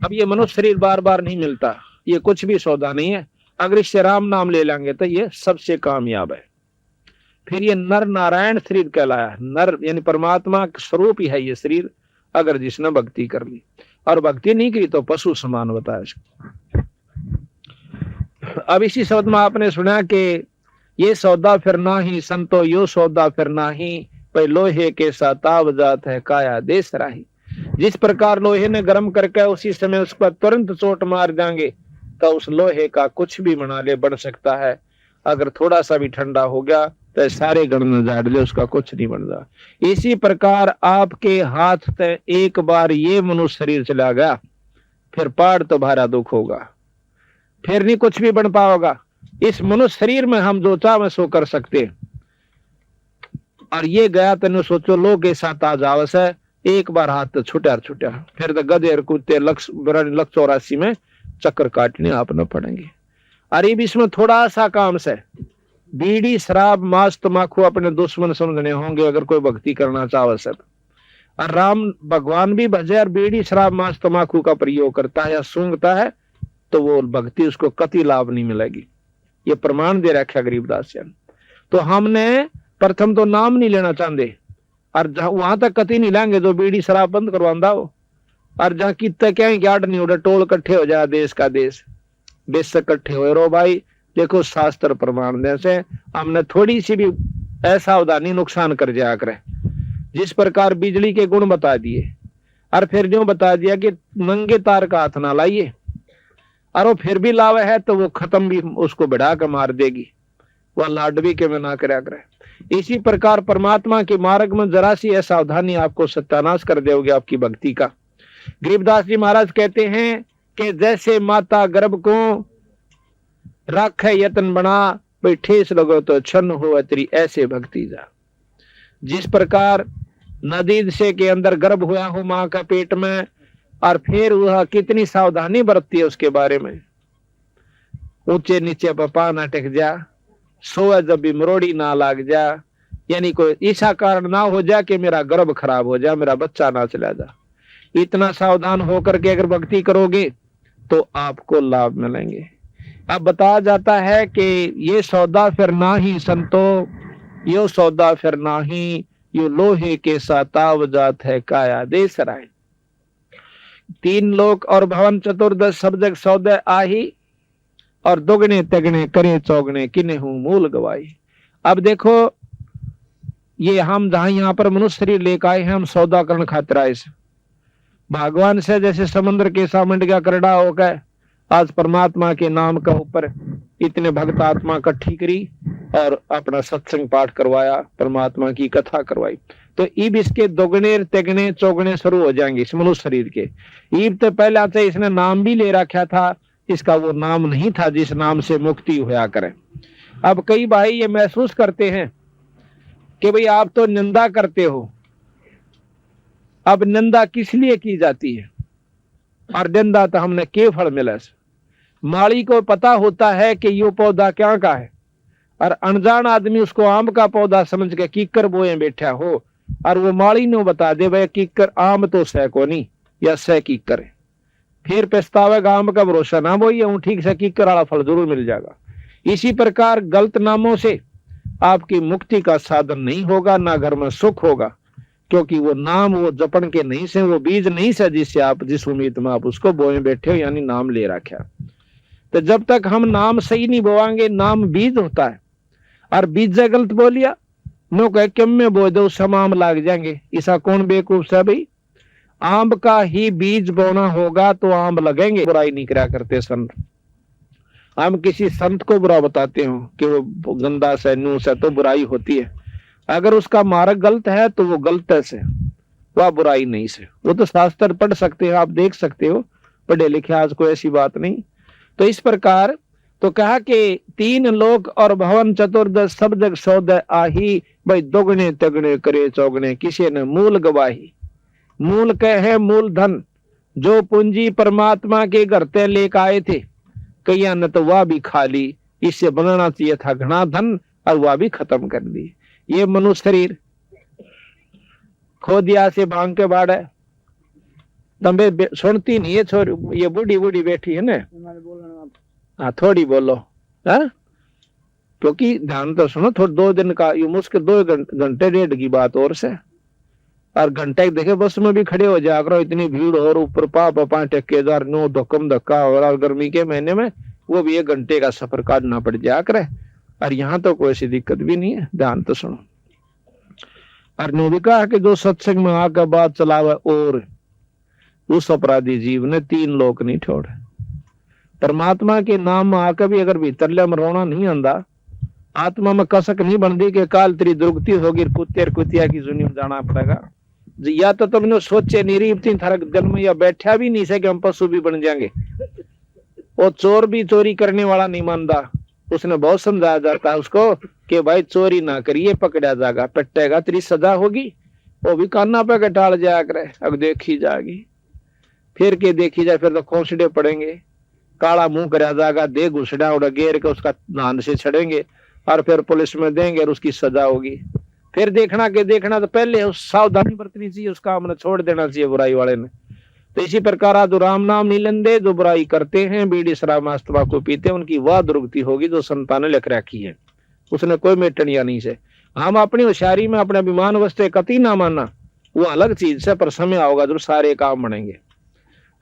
Speaker 2: अब ये मनुष्य शरीर बार बार नहीं मिलता, ये कुछ भी सौदा नहीं है। अगर इससे राम नाम ले लेंगे तो ये सबसे कामयाब है। फिर ये नर नारायण शरीर कहलाया, नर यानी परमात्मा का स्वरूप ही है ये शरीर, अगर जिसने भक्ति कर ली, और भक्ति नहीं की तो पशु समान बताया इसको। अब इसी शब्द में आपने सुना कि ये सौदा फिर नाही संतो यो सौदा फिर नाही, पे लोहे के साताव जात है काया देश राही। जिस प्रकार लोहे ने गर्म करके उसी समय उस पर तुरंत चोट मार जाएंगे तो उस लोहे का कुछ भी बना ले बन सकता है, अगर थोड़ा सा भी ठंडा हो गया तो सारे गण में झाड़ ले, उसका कुछ नहीं बन रहा। इसी प्रकार आपके हाथ से एक बार ये मनुष्य शरीर चला गया, फिर पाड़ तो भारा दुख होगा, फिर नहीं कुछ भी बन पाओगा। इस मनुष्य शरीर में हम जो चाहे सो कर सकते, और ये गया तेने सोचो लोग के साथ आज आवस है, एक बार हाथ तो छुटा छुटा, फिर तो गधे कुत्ते लक्ष्य 84 में चक्कर काटने आप न पड़ेंगे। अरे इसमें थोड़ा सा काम से बीड़ी शराब मांस तमाकू अपने दुश्मन समझने होंगे अगर कोई भक्ति करना चाहे सब। और राम भगवान भी भजे और बीड़ी शराब मांस तमाकू का प्रयोग करता है या सूंघता है तो वो भक्ति उसको कति लाभ नहीं मिलेगी। ये प्रमाण दे रखा गरीबदास जी। तो हमने प्रथम तो नाम नहीं लेना चाहते, और वहां तक कति नहीं लेंगे जो बीड़ी शराब बंद करवांदा हो, और जहां कितना क्या गार्ड नहीं उड़े टोल इकट्ठे हो जाए, देश का देश इकट्ठे हो रो भाई। देखो शास्त्र प्रमाण दे से हमने थोड़ी सी भी असावधानी नुकसान कर जाया करे। जिस प्रकार बिजली के गुण बता दिए और फिर जो बता दिया कि नंगे तार का हाथ ना लाइए, और वो फिर भी लावे है तो वो खत्म भी उसको बढ़ा कर मार देगी, वह लाडवी के में ना करया करे। इसी प्रकार परमात्मा के मार्ग में जरा सी असावधानी आपको सत्यानाश कर देगी आपकी भक्ति का। गरीबदास जी महाराज कहते हैं कि जैसे माता गर्भ को राखे यत्न बना, भाई ठेस लगो तो छन्न हो तेरी ऐसे भक्ति जा। जिस प्रकार नदी से के अंदर गर्भ हुआ हो माँ का पेट में, और फिर वह कितनी सावधानी बरतती है उसके बारे में, ऊंचे नीचे पपा ना टेक जा, सोए जब भी मरोड़ी ना लाग जा, यानी कोई ऐसा कारण ना हो जा कि मेरा गर्भ खराब हो जा, मेरा बच्चा ना चला जा। इतना सावधान होकर के अगर भक्ति करोगे तो आपको लाभ मिलेंगे। अब बताया जाता है कि ये सौदा फिर ना ही संतो यो सौदा फिर ना ही, यो लोहे के साताव जात है काया देश राय। 3 लोक और भवन चतुर्दश सब जग सौदे आही, और दोगने तगने करे चौगने किन्हे हूं मूल गवाई। अब देखो ये हम जहां यहाँ पर मनुष्य शरीर लेकर आए हैं, हम सौदा करण खातिर आए से भगवान से, जैसे समुद्र के सामंड का करड़ा हो गए, आज परमात्मा के नाम का ऊपर इतने भक्त आत्मा इकट्ठी करी और अपना सत्संग पाठ करवाया, परमात्मा की कथा करवाई, तो ईब इसके दोगने तेगने चौगने शुरू हो जाएंगे इस मनुष्य शरीर के। ईब तो पहले आते इसने नाम भी ले रखा था, इसका वो नाम नहीं था जिस नाम से मुक्ति होया करे। अब कई भाई ये महसूस करते हैं कि भाई आप तो निंदा करते हो, अब निंदा किस लिए की जाती है, और निंदा तो हमने के फल मिला। माली को पता होता है कि ये पौधा क्या का है, और अनजान आदमी उसको आम का पौधा समझ के कीकर बोए बैठा हो, और वो माली ने बता दे भाई कीकर आम तो सह को नहीं या सह कीकर है, फिर पछतावेगा आम का भरोसा ना बोइए, हूं ठीक से कीकर वाला फल जरूर मिल जाएगा। इसी प्रकार गलत नामों से आपकी मुक्ति का साधन नहीं होगा, ना घर में सुख होगा, क्योंकि वो नाम वो जपन के नहीं से, वो बीज नहीं से जिससे आप जिस उम्मीद में आप उसको बोए बैठे हो, यानी नाम ले रखा। तो जब तक हम नाम सही नहीं बोवाएंगे, नाम बीज होता है, और बीज गलत बोलिया नो कह कम में बो दो समाम लाग जाएंगे। ऐसा कौन बेवकूफ है भाई? आम का ही बीज बोना होगा तो आम लगेंगे। बुराई नहीं करा करते संत। हम किसी संत को बुरा बताते हो कि वो गंदा से नूस है तो बुराई होती है। अगर उसका मार्ग गलत है तो वो गलत से, वह बुराई नहीं से। वो तो शास्त्र पढ़ सकते हो, आप देख सकते हो, पढ़े लिखे, आज कोई ऐसी बात नहीं। तो इस प्रकार तो कहा कि तीन लोक और भवन चतुर्दश सब जग सौदय आही, भाई दोगुने तगने करे चौगने, किसी ने मूल गवाही। मूल कहे मूल धन, जो पूंजी परमात्मा के घरते लेकर आए थे, कईया ने तो वह भी खा ली। इससे बनाना चाहिए था घना धन, और वह भी खत्म कर दी। ये मनुष्य शरीर खो दिया से भांग के बाड़ है। तंबे सुनती नहीं है छोरी, ये बूढ़ी बूढ़ी बैठी है ना, हाँ थोड़ी बोलो, हाँ क्योंकि ध्यान तो सुनो। थोड़ा 2 दिन का ये मुश्किल 2 घंटे 1.5 की बात और से, और घंटे देखे बस में भी खड़े हो जाया करो, इतनी भीड़ और ऊपर पा ठेकेदार नो धक्कम धक्का, और गर्मी के महीने में वो भी 1 घंटे का सफर काटना पड़ जाया करे। और यहाँ तो कोई ऐसी दिक्कत भी नहीं है, ध्यान तो सुनो। और ने भी कहा कि जो सत्संग में आकर बात चलावे, और उस अपराधी जीव ने 3 लोक नहीं छोड़े। परमात्मा के नाम में आकर भी अगर भीतर में रोना नहीं आंदा, आत्मा में कसक नहीं बनती कि काल तेरी दुर्गति होगी, कुत्ते कुतिया की जुनी में जाना पड़ेगा। या तो तुमने सोचे निरीपती थारा दिल में, या बैठा भी नहीं से कि हम पशु भी बन जाएंगे। वो चोर भी चोरी करने वाला नहीं मानता, उसने बहुत समझाया जाता है उसको कि भाई चोरी ना करिए, पकड़ा जाएगा, पट्टेगा, तेरी सजा होगी। वो भी कान्ना पे के टाल जाया करे, अब देखी जाएगी, फिर के देखी जाए, फिर तो खोसड़े पड़ेंगे, काला मुंह करा जाएगा, दे घुसड़ा उड़ा गेर के उसका धान से छड़ेंगे, और फिर पुलिस में देंगे और उसकी सजा होगी। फिर देखना के देखना तो पहले सावधानी बरतनी चाहिए, उसका हमने छोड़ देना चाहिए बुराई वाले ने। तो इसी प्रकार जो राम नाम नहीं लेंदे, जो बुराई करते हैं, बीड़ी शराब मांस तंबाकू पीते हैं, उनकी वह दुर्गति होगी जो संतान ने लिख रखी है, उसने कोई मेटनिया नहीं से। हम अपनी होशियारी में अपने अभिमान वस्ते कति ना मानना, वो अलग चीज से, पर समय आओगा जो सारे काम बनेंगे।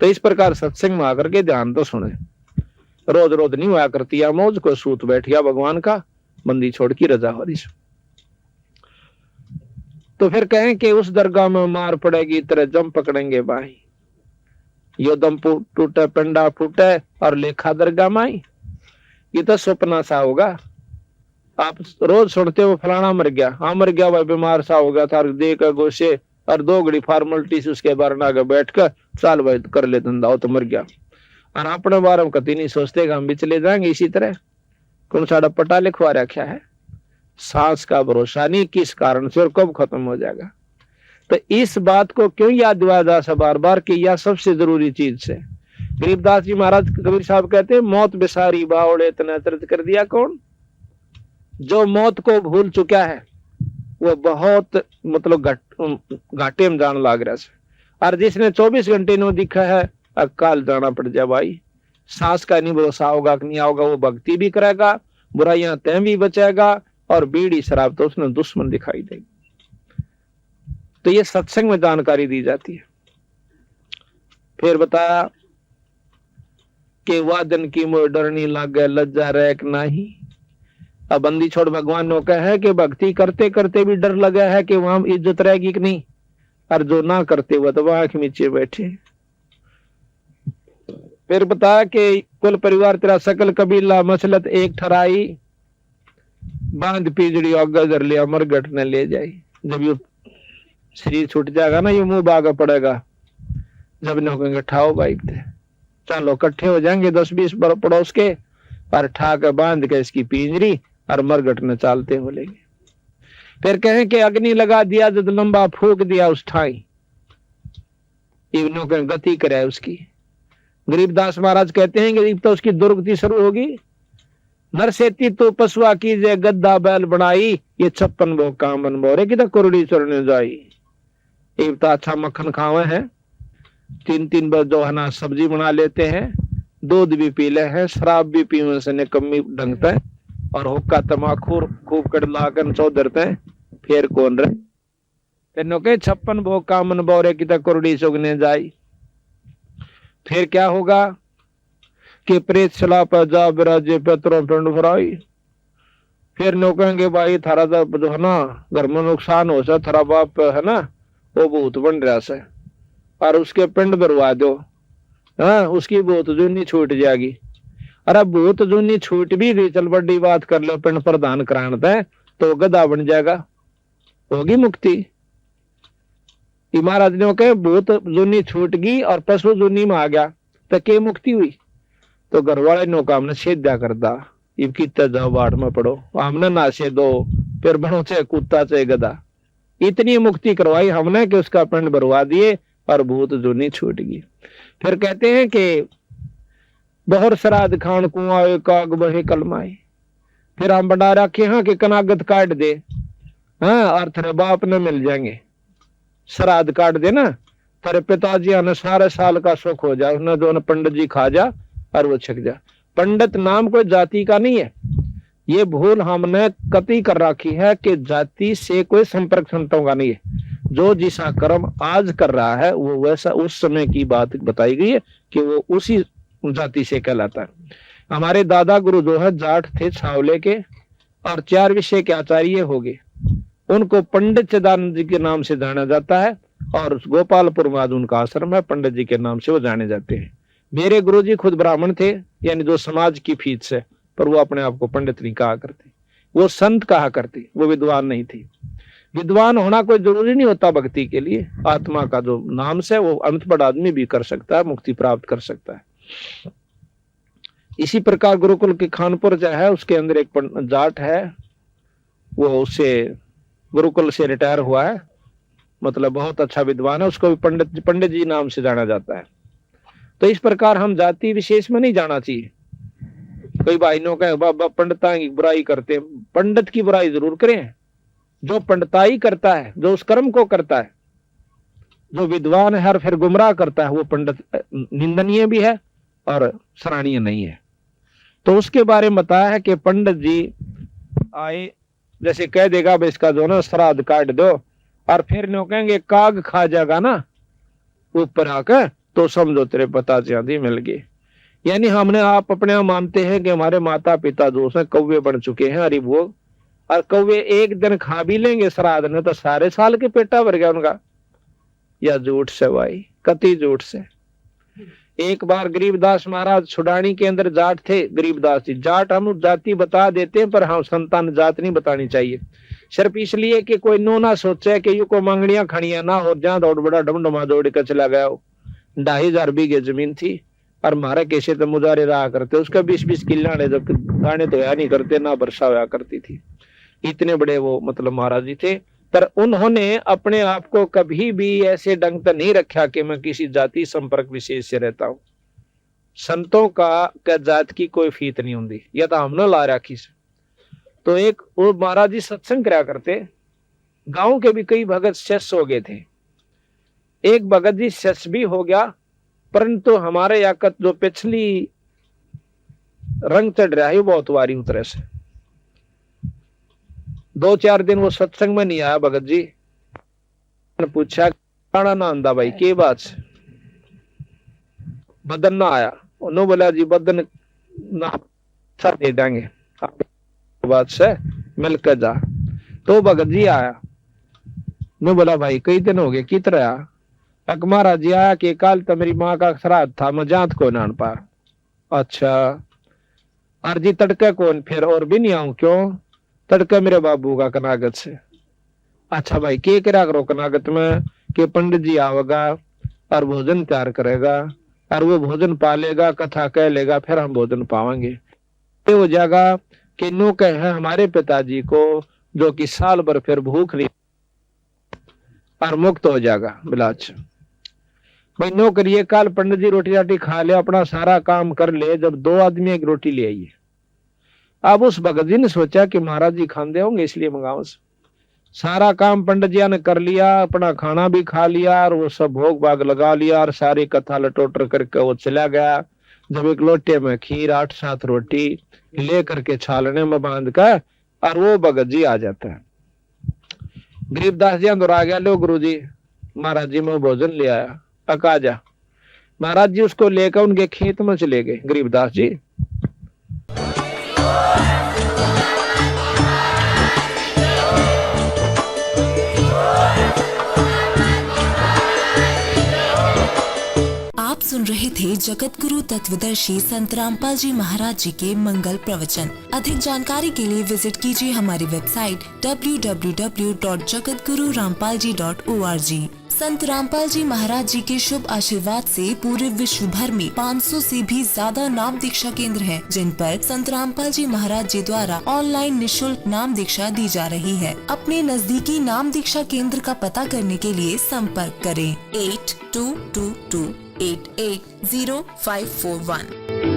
Speaker 2: तो इस प्रकार सत्संग में आकर के ध्यान तो सुने। रोज रोज नहीं हुआ करती या मौज को सूत बैठिया भगवान का, बंदी छोड़ की रजा हो रही। तो फिर कहें कि उस दरगाह में मार पड़ेगी, तरह जम पकड़ेंगे भाई, यो दम टूटे पिंडा फूटे और लेखा दरगाह माई। ये तो सपना सा होगा। आप रोज सुनते हो फलाना मर गया, हाँ मर गया, भाई बीमार सा हो गया था, दे कर गोशे और 2 घड़ी फॉर्मेलिटी से उसके बारे में आगे बैठ कर चाल भाई कर ले धंधा, हो तो मर गया। और अपने बारे में कभी नहीं सोचते कि हम भी चले जाएंगे इसी तरह। कौन सा पटा लिखवा रखा है, सांस का भरोसा नहीं किस कारण से और कब खत्म हो जाएगा। तो इस बात को क्यों याद दिलाया जा सा बार बार कि यह सबसे जरूरी चीज से। गरीबदास जी महाराज कबीर साहब कहते हैं, मौत बिसारी बावड़े इतना दर्द कर दिया कौन। जो मौत को भूल चुका है वो बहुत मतलब घाटे में जान लाग रहा है। और जिसने 24 घंटे नो दिखा है, अब काल जाना पड़ जाए भाई। सांस का नहीं भरोसा होगा कि नहीं आओगा, वो भक्ति भी करेगा, बुराइयां तय भी बचेगा, और बीड़ी शराब तो उसने दुश्मन दिखाई देगी। तो ये सत्संग में जानकारी दी जाती है। फिर बताया कि वादन की मोर डरनी लागे, लज्जा रैक नाही। अब बंदी छोड़ भगवान ने कहा है कि भक्ति करते करते भी डर लगा है कि वहां इज्जत रहेगी कि नहीं, और जो ना करते वो तो आंख नीचे बैठे। फिर बताया कि कुल परिवार तेरा सकल कबीला मसलत एक ठराई, बांध पिजड़ी आगे धर लिया मरगट ने ले जाई। जब ये शरीर छूट जाएगा ना, ये मुंह बागा पड़ेगा, जब ने कहेंगे ठाओ भाई थे, चलो इकट्ठे हो जाएंगे 10-20 पड़ोस के, और ठा के बांध के इसकी पिंजरी और मरगट ने चालते हो लेंगे। फिर कहें कि अग्नि लगा दिया, जब लंबा फूक दिया उस ठाई, इवनों के गति करे उसकी। गरीबदास महाराज कहते हैं गरीब तो उसकी दुर्गति शुरू होगी। नरसेती तो पशुआ की जे गद्दा बैल बनाई, ये 56 वो काम बन बोरे की तो कुरड़ी चढ़ने जाई। एक तो अच्छा मक्खन खावे हैं, 3-3 बार जो है ना सब्जी बना लेते हैं, दूध भी पी ले हैं, शराब भी पीने से निकम्मी ढंगता है, और हुक्का तमाकू खूब कड़ला कर चौधरते हैं। फिर कौन रहे तेनो के 56 वो काम बन बोरे की तो कुरड़ी चुगने जाई। फिर क्या होगा, कि प्रेत सलाह पर जा विराजे पेतरों पिंड भराई। फिर नो कहेंगे भाई थारा जो है ना घर में नुकसान हो सा, थारा बाप है ना वो भूत बन रहा से और उसके पिंड भरवा दो, हाँ उसकी भूत जूनी छूट जाएगी। अरे भूत जूनी छूट भी गई, चल बड़ी बात कर लो, पिंड प्रदान कराना तो गधा बन जाएगा, होगी मुक्ति। महाराज ने कहे भूत जूनी छूट गई और पशु जूनी में आ गया तो के मुक्ति हुई। तो घर वाले नो काम ने छेद्या कर दा, इब कितना जाओ बाढ़ में पड़ो, हमने नाशे दो, फिर बनो चाहे कुत्ता चाहे गधा। इतनी मुक्ति करवाई हमने कि उसका पिंड भरवा दिए और भूत जूनी छूट गई। फिर कहते हैं कि बहुत श्राद्ध खान कुआं काग बहे कलमाए। फिर हम बना रखे हाँ कि कनागत काट दे, हाँ और तेरे बाप ने मिल जाएंगे। श्राद्ध काट दे ना, तेरे पिताजी ने सारे साल का सुख हो जाए, उसने जो पंडित जी खा जा और वो छक जा। पंडित नाम कोई जाति का नहीं है, ये भूल हमने कतई कर रखी है कि जाति से कोई संपर्क संतों का नहीं है। जो जिसा कर्म आज कर रहा है वो वैसा उस समय की बात बताई गई है कि वो उसी जाति से कहलाता है। हमारे दादा गुरु जो है जाट थे छावले के और 4 विषय के आचार्य हो गए। उनको पंडित चिदानंद जी के नाम से जाना जाता है और गोपालपुर में आज उनका आश्रम है, पंडित जी के नाम से वो जाने जाते हैं। मेरे गुरुजी खुद ब्राह्मण थे, यानी जो समाज की फीत से, पर वो अपने आप को पंडित नहीं कहा करते, वो संत कहा करते, वो विद्वान नहीं थी। विद्वान होना कोई जरूरी नहीं होता भक्ति के लिए, आत्मा का जो नाम से वो अनपढ़ आदमी भी कर सकता है, मुक्ति प्राप्त कर सकता है। इसी प्रकार गुरुकुल के खानपुर जो है उसके अंदर एक जाट है, वो उससे गुरुकुल से रिटायर हुआ है, मतलब बहुत अच्छा विद्वान है, उसको भी पंडित जी नाम से जाना जाता है। तो इस प्रकार हम जाति विशेष में नहीं जाना चाहिए। कई भाइयों का बाबा पंडिता की बुराई करते हैं, पंडित की बुराई जरूर करें, जो पंडिताई करता है, जो उस कर्म को करता है, जो विद्वान है और फिर गुमराह करता है, वो पंडित निंदनीय भी है और सराहनीय नहीं है। तो उसके बारे में बताया है कि पंडित जी आए, जैसे कह देगा भाई इसका जो ना श्राद्ध काट दो, और फिर लोग कहेंगे काग खा जाएगा ना ऊपर आकर, तो समझो तेरे पिताजी आदि मिल गए। यानी हमने आप अपने आप मानते हैं कि हमारे माता पिता जो है कौवे बन चुके हैं, अरे वो और कौवे एक दिन खा भी लेंगे श्राद्ध ने तो सारे साल के पेटा भर गया उनका। या झूठ से भाई, कति झूठ से। एक बार गरीबदास महाराज छुडानी के अंदर जाट थे, गरीबदास जी जाट हम जाति बता देते हैं पर हम संतान जात नहीं बतानी चाहिए, सिर्फ इसलिए कि कोई नो ना सोचे कि यू को मांगड़ियां खड़ियां ना हो, जहां दौड़ बड़ा डमडमा दौड़ कर चला गया हो। 2,500 बीघे जमीन थी और मारे कैसे तो मुजारे रहा करते, उसका 20-20 किला जब दाने तो या नहीं करते ना वर्षा होया करती थी। इतने बड़े वो मतलब महाराज जी थे, पर उन्होंने अपने आप को कभी भी ऐसे ढंग से नहीं रखा कि मैं किसी जाति संपर्क विशेष से रहता हूं। संतों का जात की कोई फीत नहीं होती, या तो हमने ला रखी से। तो एक वो महाराज जी सत्संग करा करते, गांव के भी कई भगत शिष्य हो गए थे। एक भगत जी शिष्य भी हो गया, परंतु हमारे याकत जो पिछली रंग चढ़ रहा है बहुत वारी उतरे से। 2-4 दिन वो सत्संग में नहीं आया भगत जी ने पूछा खाना ना आंदा भाई के बात से, बदन ना आया। उन्होंने बोला जी बदन ना दे देंगे बात से मिलकर जा। तो भगत जी आया, मैं बोला भाई कई दिन हो गए कित रहा। महाराज जी आया कि कल तो मेरी माँ का श्राद्ध था, मैं जात को ना पाया। अच्छा अर्जी तड़के कौन फिर और भी नहीं आऊं, क्यों? तड़के मेरे बाबू का कनागत से। अच्छा भाई के करा करो कनागत में कि पंडित जी आवेगा और भोजन तैयार करेगा और वो भोजन पालेगा, कथा कह लेगा, फिर हम भोजन पावांगे। हो जाएगा कि नो कहे हमारे पिताजी को जो कि साल भर फिर भूख नहीं और मुक्त हो जाएगा। बिलाच भाई नो करिए, कल पंडित जी रोटी राटी खा ले, अपना सारा काम कर ले, जब 2 आदमी एक रोटी ले आइए। अब उस भगत जी ने सोचा कि महाराज जी खाते होंगे इसलिए मंगाओ। सारा काम पंडित जी ने कर लिया, अपना खाना भी खा लिया और वो सब भोग भाग लगा लिया और सारी कथा लटोटर करके वो चला गया। जब एक लोटे में खीर 8-7 रोटी ले करके छालने में बांध कर और वो भगत जी आ जाता है। गरीबदास जी अंदर आ गया, लो गुरु जी महाराज जी मैं भोजन ले आया, पका जा। महाराज जी उसको लेकर उनके खेत में चले गए गरीबदास जी।
Speaker 4: आप सुन रहे थे जगत गुरु तत्वदर्शी संत रामपाल जी महाराज जी के मंगल प्रवचन। अधिक जानकारी के लिए विजिट कीजिए हमारी वेबसाइट www.jagatgururampalji.org। संत रामपाल जी महाराज जी के शुभ आशीर्वाद से पूरे विश्व भर में 500 से भी ज्यादा नाम दीक्षा केंद्र हैं, जिन पर संत रामपाल जी महाराज जी द्वारा ऑनलाइन निशुल्क नाम दीक्षा दी जा रही है। अपने नजदीकी नाम दीक्षा केंद्र का पता करने के लिए संपर्क करें 8222880541।